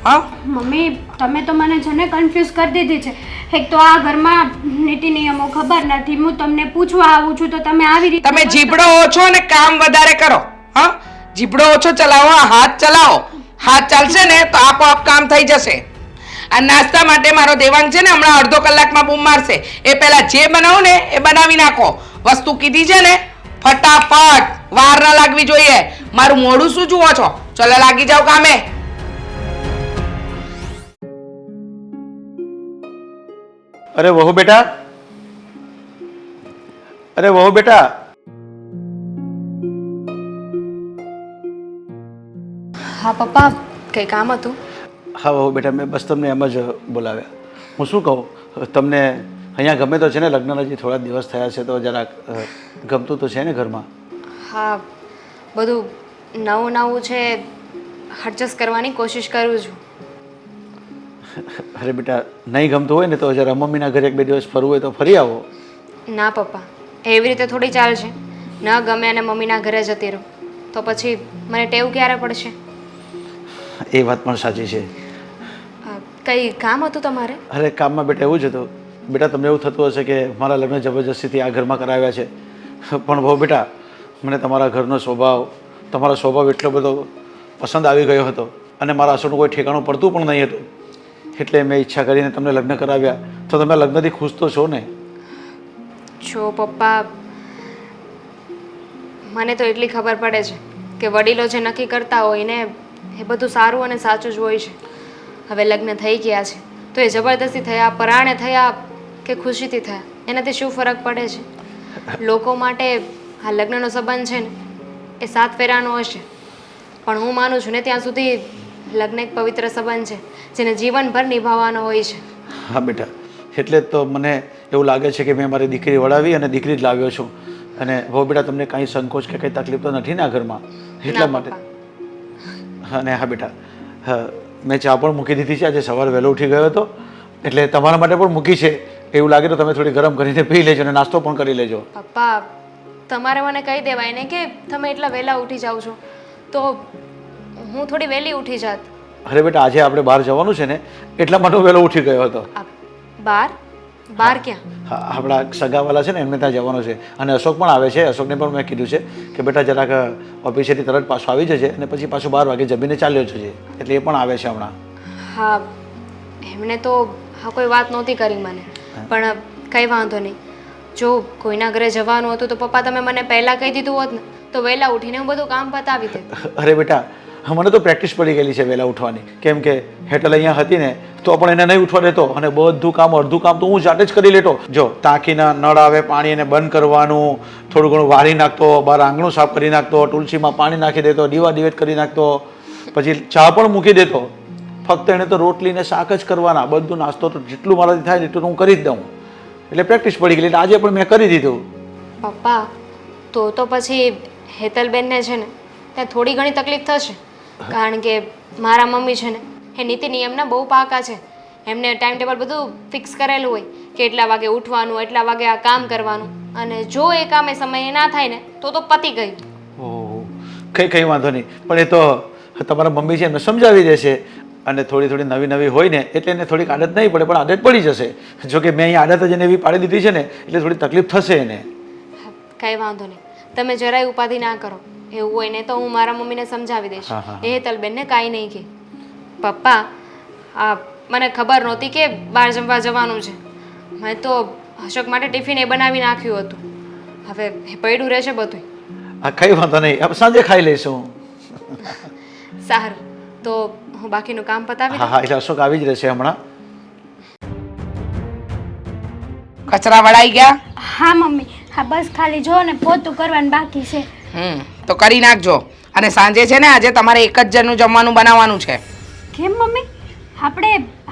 હા મમ્મી, તમે તો મને છે ને કન્ફ્યુઝ કરી દીધી છે. એક તો આ ઘરમાં નીતિ નિયમો ખબર નથી. હું તમને પૂછવા આવું છું તો તમે આવી રીતે તમે જીભડો ઓછો અને કામ વધારે કરો. હા, જીભડો ઓછો ચલાવો, હાથ ચલાવો. હાથ ચાલશે ને તો આપોઆપ કામ થઈ જશે. આ નાસ્તા માટે મારો દેવાંગ છે ને હમણાં અડધો કલાકમાં બૂમ મારશે. એ પહેલા જે બનાવું ને એ બનાવી નાખો. વસ્તુ કીધી છે ને ફટાફટ, વાર ના લાગવી જોઈએ. મારું મોઢું શું જુઓ છો? ચલો લાગી જાવ કામે. અરે વહુ બેટા, અરે વહુ બેટા. હા પપ્પા, કંઈ કામ હતું? હા વહુ બેટા, મેં બસ તમને એમ જ બોલાવ્યા. હું શું કહું, તમને અહીંયા ગમે તો છે ને, લગ્નના હજી થોડા દિવસ થયા છે તો જરાક ગમતું તો છે ને ઘરમાં? હા, બધું નવું નવું છે, એડજસ્ટ કરવાની કોશિશ કરું છું. અરે બેટા, નહીં ગમતું હોય ને તો જરા મમ્મીના ઘરે એક બે દિવસ ફરવું હોય તો ફરી આવો. ના પપ્પા, એવી રીતે થોડી ચાલશે. ન ગમે અને મમ્મીના ઘરે જતી રહું તો પછી મને ટેવ ક્યારે પડશે? એ વાત પણ સાચી છે. કંઈ કામ હતું તમારે? અરે કામમાં બેટા એવું જ હતું. બેટા તમને એવું થતું હશે કે મારા લગ્ન જબરજસ્તીથી આ ઘરમાં કરાવ્યા છે, પણ બહુ બેટા મને તમારા ઘરનો સ્વભાવ, તમારો સ્વભાવ એટલો બધો પસંદ આવી ગયો હતો અને મારા અસરનું કોઈ ઠેકાણું પડતું પણ નહીં હતું. એટલે મેં ઈચ્છા કરીને તમને લગ્ન કરાવ્યા. તો તમે લગ્નથી ખુશ તો છો ને? જો પપ્પા, મને તો એટલી ખબર પડે છે કે વડીલો જે નક્કી કરતા હોય ને એ બધું સારું અને સાચું જ હોય છે. હવે લગ્ન થઈ ગયા છે તો એ જબરદસ્તી થયા, પરાણે થયા કે ખુશીથી થયા, એનાથી શું ફરક પડે છે? લોકો માટે આ લગ્નનો સંબંધ છે ને એ 7 ફેરાનો હશે, પણ હું માનું છું ને ત્યાં સુધી લગ્ન એક પવિત્ર સંબંધ છે જેને જીવનભર નિભાવવાનો હોય છે. હા બેટા, એટલે જ તો મને એવું લાગે છે કે મેં મારી દીકરી વળાવી અને દીકરી જ લાવ્યો છું. અને બહુ બેટા તમને કાંઈ સંકોચ કે કંઈ તકલીફ તો નથી ને આ ઘરમાં? એટલા માટે. અને હા બેટા, હા મેં ચા પણ મૂકી દીધી છે. આજે સવારે વહેલો ઉઠી ગયો હતો એટલે તમારા માટે પણ મૂકી છે. એવું લાગે તો તમે થોડી ગરમ કરીને પી લેજો અને નાસ્તો પણ કરી લેજો. પપ્પા, તમારે મને કહી દેવાય ને કે તમે એટલા વહેલા ઉઠી જાઓ છો તો હું થોડી વહેલી ઉઠી જાત. અરે બેટા, આજે આપણે બહાર જવાનું છે ને એટલા માટે હું વહેલો ઉઠી ગયો હતો. બહાર? બહાર ક્યાં? હા, આપણા સગાવાલા છે ને એમને ત્યાં જવાનું છે અને અશોક પણ આવે છે. અશોકને પણ મેં કીધું છે કે બેટા જરાક ઓફિસેથી તરત પાછો આવી જજે અને પછી પાછું 12 વાગે જમીને ચાલ્યો જજે. એટલે એ પણ આવે છે હમણાં. હા, એમણે તો હા કોઈ વાત નહોતી કરી મને, પણ કંઈ વાંધો નહીં. જો કોઈના ઘરે જવાનું હતું તો પપ્પા તમે મને પહેલાં કહી દીધું હોત ને તો વહેલા ઉઠીને હું બધું કામ પતાવી દે. અરે બેટા, મને તો પ્રેક્ટિસ પડી ગયેલી છે વહેલા ઉઠવાની. કેમ કે હેટલ અહીંયા હતી ને તો પણ એને નહીં ઉઠવા દેતો અને બધું કામ, અડધું કામ તો હું જાતે જ કરી લેતો. જો ટાંકીના નળ આવે પાણી એને બંધ કરવાનું, થોડું ઘણું વાળી નાખતો, બહાર આંગણું સાફ કરી નાખતો, તુલસીમાં પાણી નાખી દેતો, દીવા દિવેટ કરી નાખતો, પછી ચા પણ મૂકી દેતો. ફક્ત એને તો રોટલી ને શાક જ કરવાના. બધું નાસ્તો તો જેટલું મારાથી થાય એટલું હું કરી જ દઉં. એટલે પ્રેક્ટિસ પડી ગઈ. એટલે આજે પણ મેં કરી દીધું. પપ્પા, તો પછી હેતલબેનને છે ને ત્યાં થોડી ઘણી તકલીફ થશે, કારણ કે મારા મમ્મી છે ને એ નીતિ નિયમના બહુ પાકા છે. એમને ટાઈમ ટેબલ બધું ફિક્સ કરેલું હોય કે એટલા વાગે ઉઠવાનું, એટલા વાગે આ કામ કરવાનું, અને જો એ કામ એ સમયે ના થાય ને તો પતી ગયું. ઓહો, કંઈ વાંધો નહીં. પણ એ તો તમારા મમ્મી છે એમને સમજાવી દેશે અને થોડી થોડી નવી નવી હોય ને એટલે એને થોડીક આદત નહીં પડે, પણ આદત પડી જશે. જો કે મેં અહીંયા આદત જ એને એવી પાડી દીધી છે ને એટલે થોડી તકલીફ થશે એને. કંઈ વાંધો નહીં, તમે જરાય ઉપાધિ ના કરો. એવું હોય ને તો હું મારા મમ્મીને સમજાવી દઈશ. એ હેતલબેનને કાંઈ નહીં કહે. પપ્પા, મને ખબર નહોતી કે બહાર જમવા જવાનું છે. મેં તો અશોક માટે ટિફિન એ બનાવી નાખ્યું હતું. હવે એ પડ્યું રહેશે બધું. હા કઈ વાંધો નહીં, આપણે સાંજે ખાઈ લઈશું. સારું, તો હું બાકીનું કામ પતાવી હા દઉં. હા, એટલે અશોક આવી જ રહેશે હમણાં. કચરા વળાઈ ગયા? હા મમ્મી, હા બસ ખાલી જો ને પોતું કરવાનું બાકી છે. તો કરી નાખજો. અને સાંજે છે ને આજે તમારે એક જ જણનું જમવાનું બનાવવાનું છે. કેમ મમ્મી? આપણે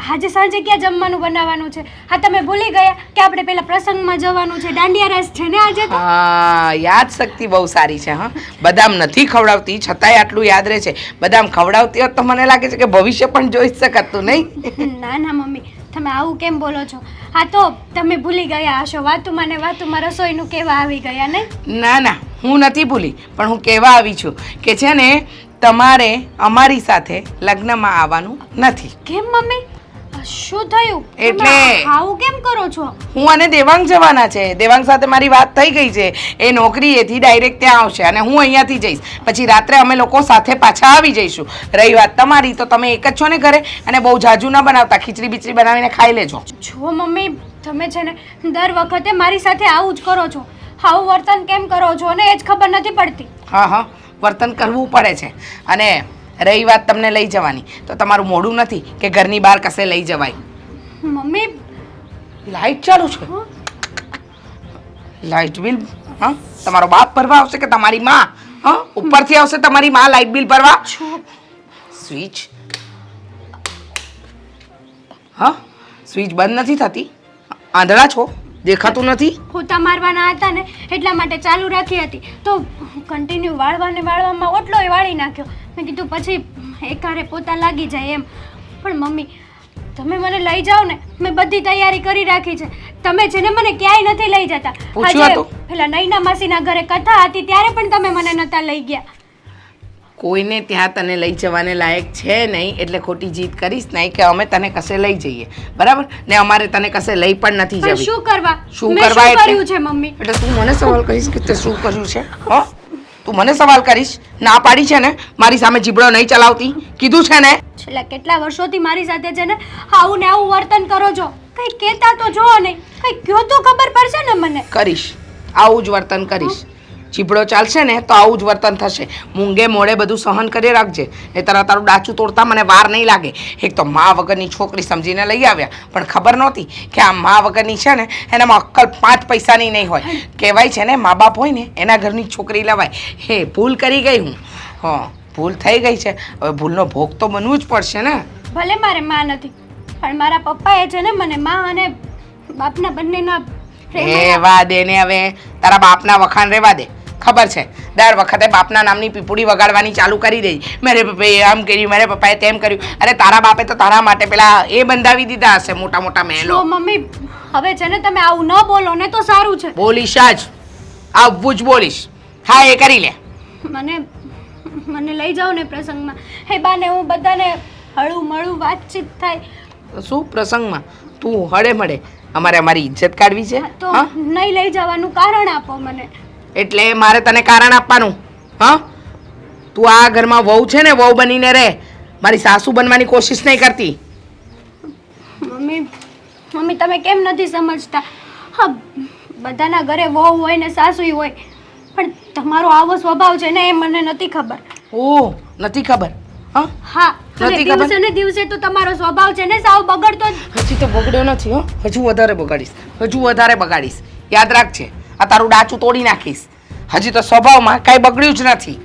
આજે સાંજે ક્યાં જમવાનું બનાવવાનું છે? હા તમે ભૂલી ગયા કે આપણે પેલા પ્રસંગમાં જવાનું છે, દાંડિયા રાસ છે ને આજે તો. હા, યાદ શક્તિ બહુ સારી છે. હા, બદામ નથી ખવડાવતી છતાંય આટલું યાદ રહે છે. બદામ ખવડાવતી હોત તો મને લાગે છે કે ભવિષ્ય પણ જોઈ શકાતું નહીં. ના ના મમ્મી, તમે આવું કેમ બોલો છો? હા તો તમે ભૂલી ગયા હશો, વાતુમાં ને વાતુમાં રસોઈનું કેવા આવી ગયા ને. ના ના, હું નથી ભૂલી, પણ હું કહેવા આવી છું કે છે ને તમારે અમારી સાથે લગ્નમાં આવવાનું નથી. કેમ મમ્મી? શું થયું? એટલે- તમે આવું કેમ કરો છો? હું અને દેવાંગ જવાના છે. દેવાંગ સાથે મારી વાત થઈ ગઈ છે. એ નોકરીએથી ડાયરેક્ટ ત્યાં આવશે અને હું અહીંયાથી જઈશ. પછી રાત્રે અમે લોકો સાથે પાછા આવી જઈશું. રહી વાત તમારી, તો તમે એક જ છો ને ઘરે, અને બહુ જાજુ ના બનાવતા, ખીચડી બીચડી બનાવીને ખાઈ લેજો. જો મમ્મી, તમે છે ને દર વખતે મારી સાથે આવું જ કરો છો. આવું વર્તન કેમ કરો છો ને એ જ ખબર નથી પડતી. હા હા, વર્તન કરવું પડે છે. અને રહી વાત તમને લઈ જવાની, તો તમારું મોડું નથી કે ઘરની બહાર કશે લઈ જવાય. મમ્મી, લાઈટ ચાલુ છે. લાઈટ બિલ હા તમારો બાપ ભરવા આવશે કે તમારી માં? હા, ઉપરથી આવશે તમારી માં લાઈટ બિલ ભરવા. સ્વિચ હા, સ્વિચ બંધ નથી થતી. આંધળા છો? દેખાતું નથી? પોતા મારવાના હતા ને એટલા માટે ચાલુ રાખી હતી, તો કન્ટિન્યુ વાળવામાં ઓટલોય વાળી નાખ્યો. મેં કીધું પછી એકારે પોતા લાગી જાય એમ. પણ મમ્મી, તમે મને લઈ જાઓ ને, મેં બધી તૈયારી કરી રાખી છે. તમે છે ને મને ક્યાંય નથી લઈ જતા. પૂછ્યું હતું? પેલા નૈના માસીના ઘરે કથા હતી ત્યારે પણ તમે મને નતા લઈ ગયા. કોઈને ત્યાં તને લઈ જવાને લાયક છે નહીં, એટલે ખોટી જીદ કરીશ નહીં કે અમે તને કશે લઈ જઈએ, બરાબર ને? અમારે તને કશે લઈ પણ નથી પણ જવી. શું કરવા? શું મેં કરવા એટલે? કર્યું છે મમ્મી? એટલે તું મને સવાલ કરીશ કે તે શું કર્યું છે? હો, તું મને સવાલ કરીશ? ના પાડી છે ને, મારી સામે જીબડો નહીં ચલાવતી, કીધું છે ને. છેલ્લા કેટલા વર્ષોથી મારી સાથે છે ને આવું ને આવું વર્તન કરો છો. કઈ કહેતા તો જો નહીં, કઈ કયો તો ખબર પડશે ને મને. કરીશ, આવું જ વર્તન કરીશ. ચીબડો ચાલશે ને તો આવું જ વર્તન થશે. મૂંગે મોડે બધું સહન કરી રાખજે, એ તારું ડાચું તોડતા મને વાર નહીં લાગે. એક તો મા વગરની છોકરી સમજીને લઈ આવ્યા, પણ ખબર નહોતી કે આ મા વગરની છે ને એનામાં અક્કલ 5 પૈસાની નહીં હોય. કહેવાય છે ને, મા બાપ હોય ને એના ઘરની છોકરી લવાય. હે, ભૂલ કરી ગઈ હું. હા, ભૂલ થઈ ગઈ છે, હવે ભૂલનો ભોગ તો બનવું જ પડશે ને. ભલે મારે માં નથી, પણ મારા પપ્પાએ છે ને મને માં અને બાપના બંનેના રેવા દે ને હવે, તારા બાપના વખાણ રેવા દે. ખબર છે, દર વખતે બાપના નામની પીપુડી વગાડવાની ચાલુ કરી દે. મારે પપ્પાએ આમ કર્યું, મારે પપ્પાએ તેમ કર્યું. અરે તારા બાપે તો તારા માટે પેલા એ બંધાવી દીધા હશે મોટા મોટા મહેલો. જો મમ્મી, હવે છે ને તમે આવું ન બોલો ને તો સારું છે. બોલીશ જ, આવું જ બોલીશ. હા, એ કરી લે. મને લઈ જાઓ ને પ્રસંગમાં. હે બાને હું બધાને હળું મળું વાતચીત થાય. શું પ્રસંગમાં? તું હળે મળે? અમારે અમારી ઇજ્જત કાઢવી છે? તો હા, નહીં લઈ જવાનું કારણ આપો મને. એટલે મારે તને કારણ આપવાનું? હા, તું આ ઘરમાં વહુ છે ને, વહુ બનીને રહે. મારી સાસુ બનવાની કોશિશ નહીં કરતી. મમ્મી તમે કેમ નથી સમજતા? હા, બધાના ઘરે વહુ હોય ને સાસુય હોય, પણ તમારો આવો સ્વભાવ છે ને એ મને નથી ખબર. ઓહ, નથી ખબર? હા હા, અને નથી ખબર? દિવસે ને દિવસે તો તમારો સ્વભાવ છે ને સાવ બગડતો જ. હજી તો બગડ્યો નથી. હો, હજુ વધારે બગાડીશ, હજુ વધારે બગાડીશ. યાદ રાખજે, આ તારું ડાચું તોડી નાખીશ. હજી તો સ્વભાવમાં કાંઈ બગડ્યું જ નથી.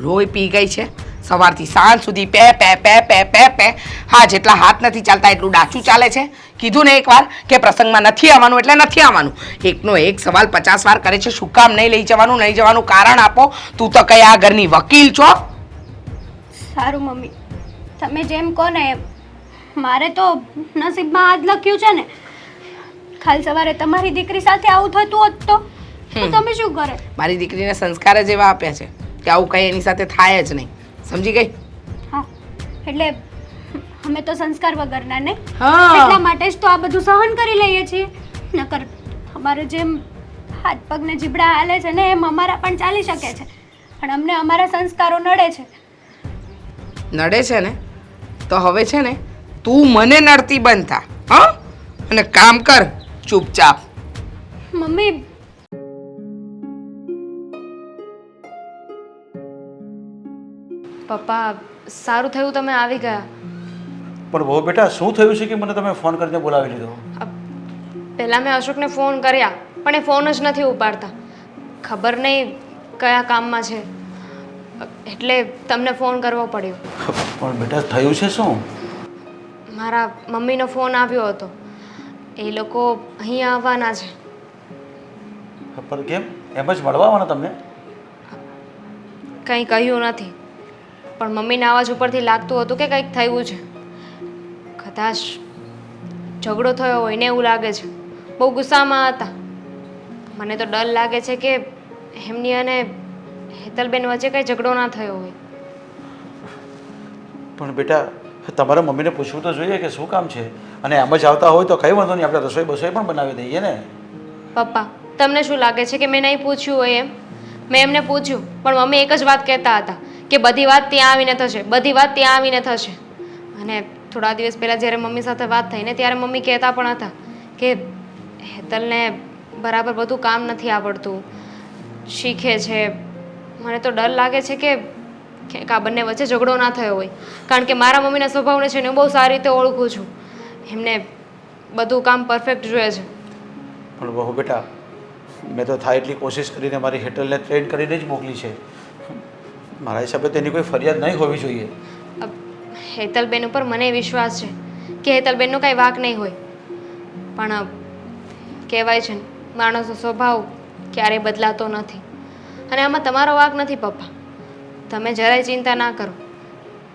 લોહી પી ગઈ છે સવારથી સાંજ સુધી, pay pay pay pay pay pay. હા, જેટલા હાથ નથી ચાલતા એટલું ડાચું ચાલે છે. કીધું ને એકવાર કે પ્રસંગમાં નથી આવવાનું એટલે નથી આવવાનું. એકનો એક સવાલ 50 વાર કરે છે. શું કામ નહીં લઈ જવાનું? નહીં જવાનું કારણ આપો. તું તો કઈ આ ઘરની વકીલ છો? સારું મમ્મી, તમે જેમ કહો ને એમ. મારે તો નસીબમાં આજ લખ્યું છે ને. કાલ સવારે તમારી દીકરી સાથે આવું થતું હોત તો તમે શું કરે? મારી દીકરીને સંસ્કાર જ એવા આપ્યા છે કે આવું કંઈ એની સાથે થાય જ નહીં. સમજી ગઈ? હા, એટલે અમે તો સંસ્કાર વગરના ને, હા. એટલા માટે જ તો આ બધું સહન કરી લઈએ છીએ. નકર અમારે જેમ હાથ પગને જીબડા હાલે છે ને એમ અમારા પણ ચાલી શકે છે, પણ અમને અમારા સંસ્કારો નડે છે. નડે છે ને તો હવે છે ને તું મને નડતી બંધ થા. હા, અને કામ કર ચૂપચાપ. મમ્મી, પપ્પા સારું થયું તમે આવી ગયા. પણ બહુ બેટા શું થયું છે કે મને તમે ફોન કરીને બોલાવી લીધો? પહેલાં મેં અશોકને ફોન કર્યા પણ એ ફોન જ નથી ઉપાડતા. ખબર નહીં કયા કામમાં છે, એટલે તમને ફોન કરવો પડ્યો. પણ બેટા થયું છે શું? મારા મમ્મીનો ફોન આવ્યો હતો. એ લોકો અહીંયા આવવાના છે. પણ કેમ એમ જ મળવા આવવાના તમને? કંઈ કહ્યું નથી, પણ મમ્મીના અવાજ ઉપરથી લાગતું હતું કે કંઈક થયું છે. કદાચ ઝઘડો થયો હોય ને એવું લાગે છે. બહુ ગુસ્સામાં હતા. મને તો ડર લાગે છે કે એમની અને હેતલબેન વચ્ચે કંઈ ઝઘડો ના થયો હોય. પણ બેટા તમારા મમ્મીને પૂછવું તો જોઈએ કે શું કામ છે, અને આમ જ આવતા હોય તો કંઈ વાંધો નહીં, આપણે રસોઈ બસોઈ પણ બનાવી દઈએ ને. પપ્પા તમને શું લાગે છે કે મેં નહીં પૂછ્યું હોય એમ? મેં એમને પૂછ્યું પણ મમ્મી એક જ વાત કહેતા હતા કે બધી વાત ત્યાં આવીને થશે, બધી વાત ત્યાં આવીને થશે. અને થોડા દિવસ પહેલાં જ્યારે મમ્મી સાથે વાત થઈ ને ત્યારે મમ્મી કહેતા પણ હતા કે હેતલને બરાબર બધું કામ નથી આવડતું, શીખે છે. મને તો ડર લાગે છે કે આ બંને વચ્ચે ઝઘડો ના થયો હોય, કારણ કે મારા મમ્મીના સ્વભાવને છે ને હું બહુ સારી રીતે ઓળખું છું. એમને બધું કામ પરફેક્ટ જોઈએ છે. પણ બહુ બેટા મેં તો થાય એટલી કોશિશ કરીને મારી હેટલને ટ્રેન કરીને જ મોકલી છે. મારા હિસાબે તેની કોઈ ફરિયાદ નહીં હોવી જોઈએ. હેતલબેન ઉપર મને વિશ્વાસ છે કે હેતલબેનનો કાંઈ વાંક નહીં હોય, પણ કહેવાય છે ને માણસનો સ્વભાવ ક્યારેય બદલાતો નથી. અને આમાં તમારો વાંક નથી પપ્પા. તમે જરાય ચિંતા ના કરો,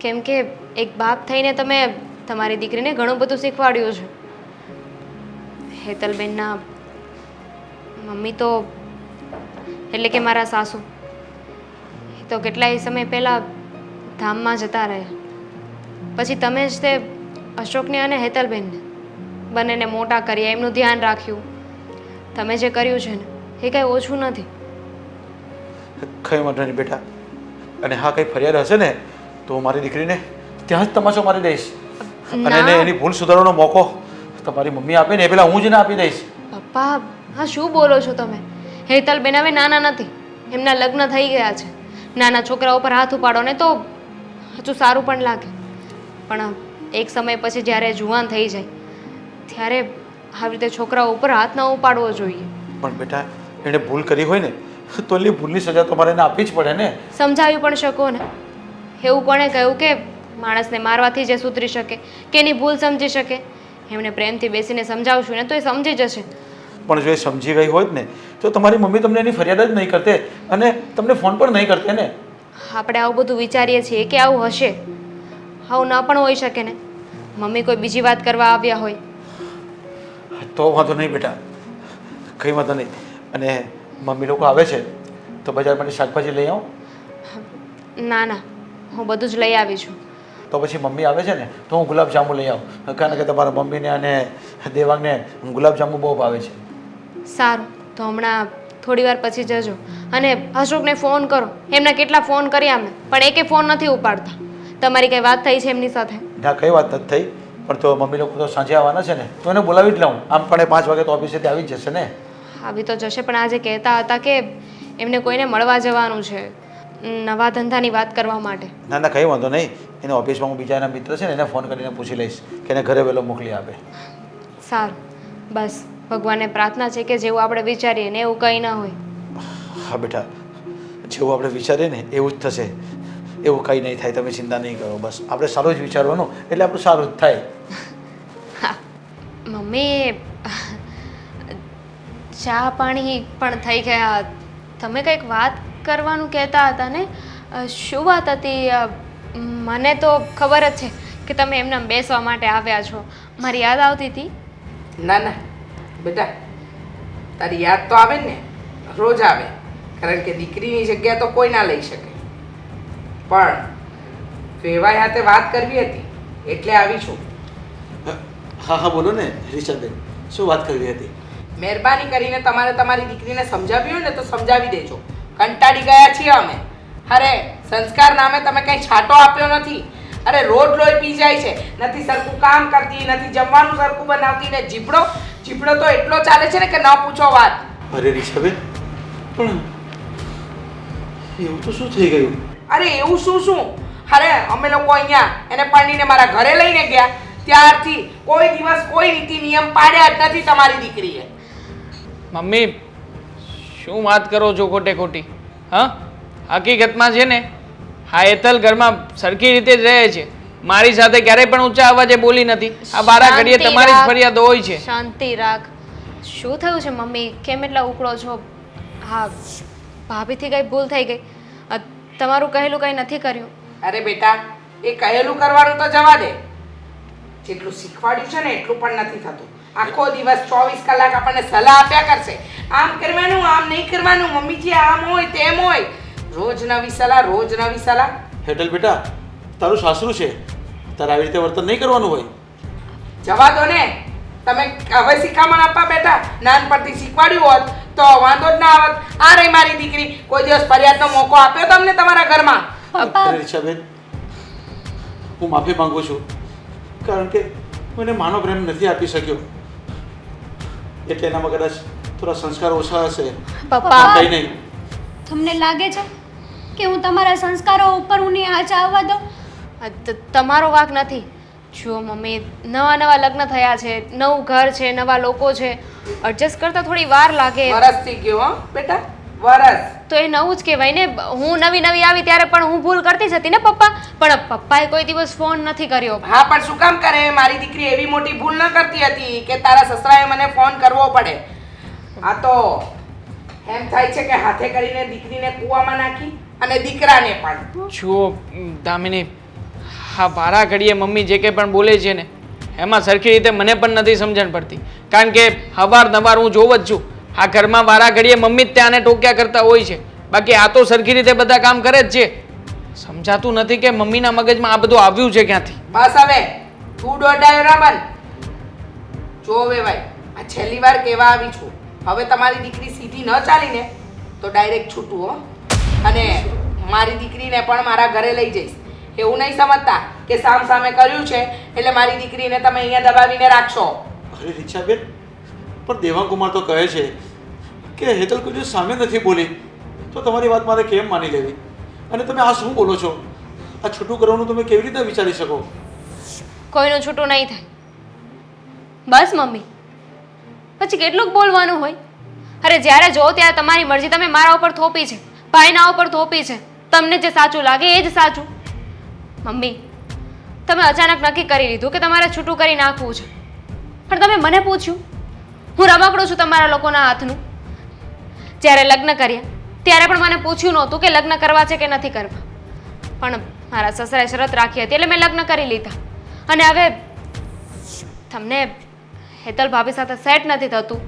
કેમ કે એક બાપ થઈને તમે તમારી દીકરીને ઘણું બધું શીખવાડ્યું છે. હેતલબેનના મમ્મી તો એટલે કે મારા સાસુ એ તો કેટલાય સમય પહેલાં ધામમાં જતા રહ્યા. પછી તમે જ તે અશોકને અને હેતલબેનને બંનેને મોટા કર્યા, એમનું ધ્યાન રાખ્યું. તમે જે કર્યું છે ને એ કંઈ ઓછું નથી. કંઈ વાંધો નહીં બેટા, અને હા કંઈ ફરિયાદ હશે ને તો મારી દીકરીને ત્યાં જ તમાચો મારી દઈશ, અને એને એની ભૂલ સુધારવાનો મોકો તમારી મમ્મી આપે ને એ પહેલાં હું જ એને આપી દઈશ. પપ્પા હા શું બોલો છો તમે? હેતલબેન હવે નાના નથી, એમના લગ્ન થઈ ગયા છે. નાના છોકરા ઉપર હાથ ઉપાડો ને તો હજુ સારું પણ લાગે, પણ એક સમય પછી જ્યારે જુવાન થઈ જાય ત્યારે આવી રીતે છોકરાઓ ઉપર હાથ ન ઉપાડવો જોઈએ. પણ બેટા એણે ભૂલ કરી હોય ને તો એની ભૂલની સજા તમારે એને આપવી જ પડે ને. સમજાવી પણ શકો ને. એવું કોણે કહ્યું કે માણસને મારવાથી જે સુધરી શકે કે એની ભૂલ સમજી શકે? એમને પ્રેમથી બેસીને સમજાવશું ને તો એ સમજી જશે. પણ જો એ સમજી ગઈ હોત ને તો તમારી મમ્મી તમને એની ફરિયાદ જ નહીં કરતે અને તમને ફોન પણ નહીં કરતે ને. આપણે આવું બધું વિચારીએ છીએ કે આવું હશે, આવું ન પણ હોઈ શકે ને. મમ્મી કોઈ બીજી વાત કરવા આવ્યા હોય તો વાંધો નહીં બેટા, કંઈ વાંધો નહીં. અને મમ્મી લોકો આવે છે તો બજારમાંથી શાકભાજી લઈ આવો. ના ના હું બધું જ લઈ આવી છું. તો પછી મમ્મી આવે છે ને તો હું ગુલાબજાંબુ લઈ આવું, કારણ કે તમારા મમ્મીને અને દેવાંગને ગુલાબજાંબુ બહુ ભાવે છે. સારું, તો હમણાં થોડી વાર પછી જજો. અને અશોકને ફોન કરો. એમના કેટલા ફોન કર્યા મેં પણ એકે ફોન નથી ઉપાડતા. તમારી કંઈ વાત થઈ છે એમની સાથે? ના કંઈ વાત નથી થઈ, પણ તો મમ્મી લોકો તો સાંજે આવવાના છે ને તો એને બોલાવી જ લઉં. આમ પણ એ 5 વાગે તો ઓફિસેથી આવી જ જશે ને. આવી તો જશે, પણ આજે કહેતા હતા કે એમને કોઈને મળવા જવાનું છે નવા ધંધાની વાત કરવા માટે. ના ના કંઈ વાંધો નહીં, એને ઓફિસમાં હું બીજા એના મિત્ર છે ને એને ફોન કરીને પૂછી લઈશ કે એને ઘરે વહેલો મોકલી આપે. સારું, બસ ભગવાનને પ્રાર્થના છે કે જેવું આપણે વિચારીએ ને એવું કંઈ ના હોય. હા બેટા, જેવું આપણે વિચારીએ ને એવું જ થશે, એવું કંઈ નહીં થાય, તમે ચિંતા નહીં કરો. બસ આપણે સારું જ વિચારવાનું એટલે આપણું સારું જ થાય. હા મમ્મી, ચા પાણી પણ થઈ ગયા. તમે કંઈક વાત કરવાનું કહેતા હતા ને, શું વાત હતી? મને તો ખબર જ છે કે તમે એમને બેસવા માટે આવ્યા છો. મારી યાદ આવતી હતી. ના ના બેટા, તારી યાદ તો આવે ને, રોજ આવે, કારણ કે દીકરીની જગ્યા તો કોઈ ના લઈ શકે. પણ વેવાઈ હાથે વાત કરવી હતી એટલે આવી છું. હા હા બોલો ને રીચાબેન, શું વાત કરવી હતી? મહેરબાની કરીને તમારે તમારી દીકરીને સમજાવી હોય ને તો સમજાવી દેજો. કંટાળી ગયા છીએ અમે. અરે સંસ્કાર નામે તમે કંઈ છાંટો આપ્યો નથી. અરે રોજ લોહી પી જાય છે, નથી સરખું કામ કરતી, નથી જમવાનું સરખું બનાવતી, ને જીભડો તો એટલો ચાલે છે ને કે ન પૂછો વાત. અરે રીચાબેન, પણ એવું તો શું થઈ ગયું? અરે એવું શું? અરે અમે લોકો અહીંયા એને પરણીને મારા ઘરે લઈને ગયા ત્યારથી કોઈ દિવસ કોઈ નીતિ નિયમ પાડ્યા જ નથી તમારી દીકરીએ. મમ્મી શું વાત કરો છો ખોટે ખોટી? હા, હકીકતમાં છે ને હા હેતલ ઘરમાં સરખી રીતે જ રહે છે. મારી સાથે ક્યારેય પણ ઊંચા અવાજે બોલી નથી. આ બારા ઘડીએ તમારી જ ફરિયાદ હોય છે. શાંતિ રાખ. શું થયું છે મમ્મી? કેમ એટલા ઉકળો છો? હા, ભાભીથી કઈ ભૂલ થઈ ગઈ. તમારું કહેલું કંઈ નથી કર્યું. અરે બેટા, એ કહેલું કરવાનું તો જવા દે. જેટલું શીખવાડ્યું છે ને એટલું પણ નથી થતું. આખો દિવસ 24 કલાક આપણને સલાહ આપ્યા કરશે. આમ કરવાનું, આમ નહીં કરવાનું, મમ્મીજી આમ હોય તેમ હોય. રોજ નવી સલાહ, રોજ નવી સલાહ. હેતલ બેટા, તારું સાસરું છે, તારે આવી રીતે વર્તન નહીં કરવાનું હોય. જવા દો ને. તમે હવે શિખામણ આપવા બેઠા. નાનપણથી શીખવાડ્યું હોત તો વાંધો જ ના આવત. આ રહી મારી દીકરી, કોઈ દિવસ ફરિયાદનો મોકો આપ્યો તમને તમારા ઘરમાં? પપ્પા અરે રીક્ષાબેન, હું માફી માંગુ છું કારણ કે હું એને માનો પ્રેમ નથી આપી શક્યો એટલે એનામાં કદાચ થોડા સંસ્કાર ઓછા હશે. પપ્પા કંઈ નહીં. તમને લાગે છે કે હું તમારા સંસ્કારો ઉપર હું આંચ આવવા દઉં? તમારો વાંક નથી. જુઓ મમ્મી, નવા લગ્ન થયા છે, નવું ઘર છે, નવા લોકો છે, એડજસ્ટ કરતા થોડી વાર લાગે. વરસ થઈ ગયો હો બેટા, વરસ. તો એ નવું જ કહેવાય ને. હું નવી આવી ત્યારે પણ હું ભૂલ કરતી જ હતી ને પપ્પા. પણ પપ્પાએ કોઈ દિવસ ફોન નથી કર્યો. હા, પણ શું કામ કરે? મારી દીકરી એવી મોટી ભૂલ ન કરતી હતી કે તારા સસરાએ મને ફોન કરવો પડે. આ તો એમ થાય છે કે હાથે કરીને દીકરીને કૂવામાં નાખી અને દીકરાને પણ. જુઓ દામિની, હા વારા ઘડીએ મમ્મી જે કંઈ પણ બોલે છે ને એમાં સરખી રીતે મને પણ નથી સમજણ પડતી. કારણ કે અવારનવાર હું જોઉં જ છું આ ઘરમાં વારા ઘડીએ મમ્મી જ ત્યાંને ટોક્યા કરતા હોય છે. બાકી આ તો સરખી રીતે બધા કામ કરે જ છે. સમજાતું નથી કે મમ્મીના મગજમાં આ બધું આવ્યું છે ક્યાંથી. બસ હવે તું દોડાયો ના બન. જો હવે ભાઈ, આ છેલ્લી વાર કહેવા આવી છું. હવે તમારી દીકરી સીધી ન ચાલીને તો ડાયરેક્ટ છૂટું હો. અને મારી દીકરીને પણ મારા ઘરે લઈ જઈશ. એવું નહીં સમજતા કે સામ સામે કર્યું છે એટલે મારી દીકરીને તમે અહીંયા દબાવીને રાખશો. અરે રીક્ષાબેન, પણ દેવાંગકુમાર તો કહે છે કે હેતલ કોઈ દિવસ સામે નથી બોલી, તો તમારી વાત મારે કેમ માની લેવી? અને તમે આ શું બોલો છો? આ છૂટું કરવાનું તમે કેવી રીતે વિચારી શકો? કોઈનું છૂટું નહીં થાય. બસ મમ્મી, પછી કેટલુંક બોલવાનું હોય? અરે જ્યારે જો ત્યારે તમારી મરજી. તમે મારા ઉપર થોપી છે, ભાઈના ઉપર થોપી છે. તમને જે સાચું લાગે એ જ સાચું. મમ્મી, તમે અચાનક નક્કી કરી લીધું કે તમારે છૂટું કરી નાખવું છે. પણ તમે મને પૂછ્યું? હું રમકડું છું તમારા લોકોના હાથનું? જ્યારે લગ્ન કર્યા ત્યારે પણ મને પૂછ્યું નહોતું કે લગ્ન કરવા છે કે નથી કરવા. પણ મારા સસરાએ શરત રાખી હતી એટલે મેં લગ્ન કરી લીધા. અને હવે તમને હેતલ ભાભી સાથે સેટ નથી થતું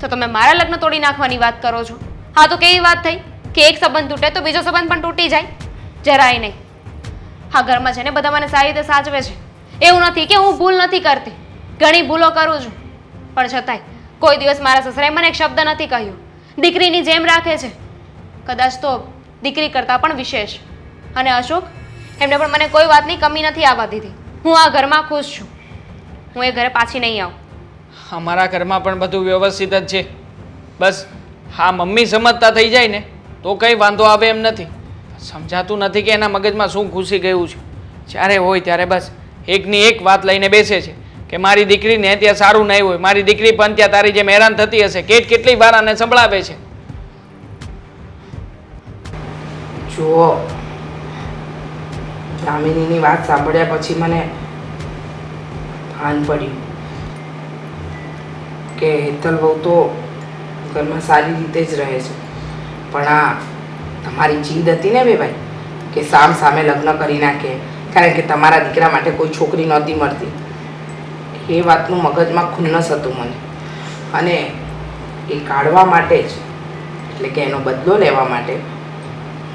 તો તમે મારા લગ્ન તોડી નાખવાની વાત કરો છો. હા, તો કેવી વાત થઈ કે એક સંબંધ તૂટે તો બીજો સંબંધ પણ તૂટી જાય? જરાય નહીં. હા, ઘરમાં છે ને બધા મને સારી રીતે સાચવે છે. એવું નથી કે હું ભૂલ નથી કરતી, ઘણી ભૂલો કરું છું. પણ છતાંય કોઈ દિવસ મારા સસરાએ મને એક શબ્દ નથી કહ્યું. દીકરીની જેમ રાખે છે, કદાચ તો દીકરી કરતાં પણ વિશેષ. અને અશોક, એમને પણ મને કોઈ વાતની કમી નથી આવવા દીધી. હું આ ઘરમાં ખુશ છું. હું એ ઘરે પાછી નહીં આવું. અમારા ઘરમાં પણ બધું વ્યવસ્થિત જ છે. બસ હા મમ્મી સમજતા થઈ જાય ને તો કંઈ વાંધો આવે એમ નથી. સમજાતું નથી કે એના મગજમાં શું ઘૂસી ગયું છે. જ્યારે હોય ત્યારે બસ એકની એક વાત લઈને બેસે છે કે મારી દીકરીને ત્યાં સારું નહીં હોય, મારી દીકરી પણ ત્યાં તારી જેમ હેરાન થતી હશે. કેટલી વાર આને સંભળાવે છે. જુઓ, દામિનીની વાત સાંભળ્યા પછી મને ભાન પડ્યું કે હેતલ બહુ તો ઘરમાં સારી રીતે જ રહે છે. પણ આ તમારી જીદ હતી ને ભાઈ કે સામ સામે લગ્ન કરી નાખે કારણ કે તમારા દીકરા માટે કોઈ છોકરી નહોતી મળતી. એ વાતનું મગજમાં ખુન્નસ હતું મને. અને એ કાઢવા માટે જ, એટલે કે એનો બદલો લેવા માટે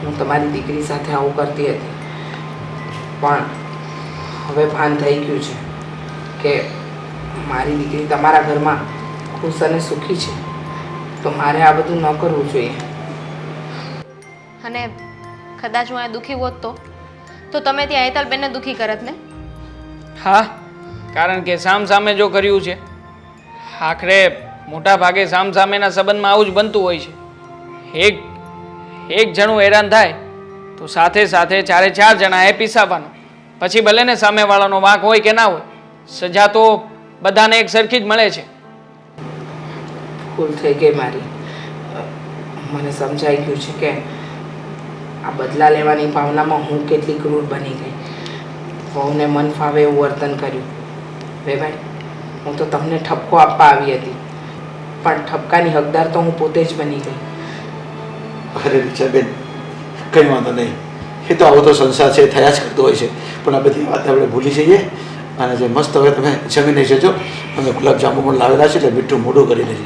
હું તમારી દીકરી સાથે આવું કરતી હતી. પણ હવે ભાન થઈ ગયું છે કે મારી દીકરી તમારા ઘરમાં ખુશ અને સુખી છે, તો મારે આ બધું ન કરવું જોઈએ. અને કદાચ હું આ દુઃખી હોત તો તમે ત્યાં હેતલબેનને દુઃખી કરત ને? હા, કારણ કે સામ સામે જો કર્યું છે, આખરે મોટા ભાગે સામ સામેના સંબંધમાં આવું જ બનતું હોય છે. એક જણું હેરાન થાય તો સાથે સાથે ચારે ચાર જણાએ પીસાવવાનું. પછી ભલે ને સામેવાળાનો વાંક હોય કે ના હોય, સજા તો બધાને એક સરખી જ મળે છે. ભૂલ થઈ ગઈ મારી. મને સમજાઈ ગયું છે કે આ બદલા લેવાની ભાવનામાં હું કેટલી ક્રૂર બની ગઈ. વહુને મન ફાવે એવું વર્તન કર્યું. ભાઈ હું તો તમને ઠપકો આપવા આવી હતી, પણ ઠપકાની હકદાર તો હું પોતે જ બની ગઈ. અરે રીચાબેન, કંઈ વાંધો નહીં. એ તો આવો તો સંસાર છે, થયા જ કરતો હોય છે. પણ આ બધી વાત આપણે ભૂલી જઈએ અને જે મસ્ત હવે તમે જમીને જજો. અમે ગુલાબજાંબુ પણ લાવેલા છે એટલે મીઠું મોઢું કરી લેજો.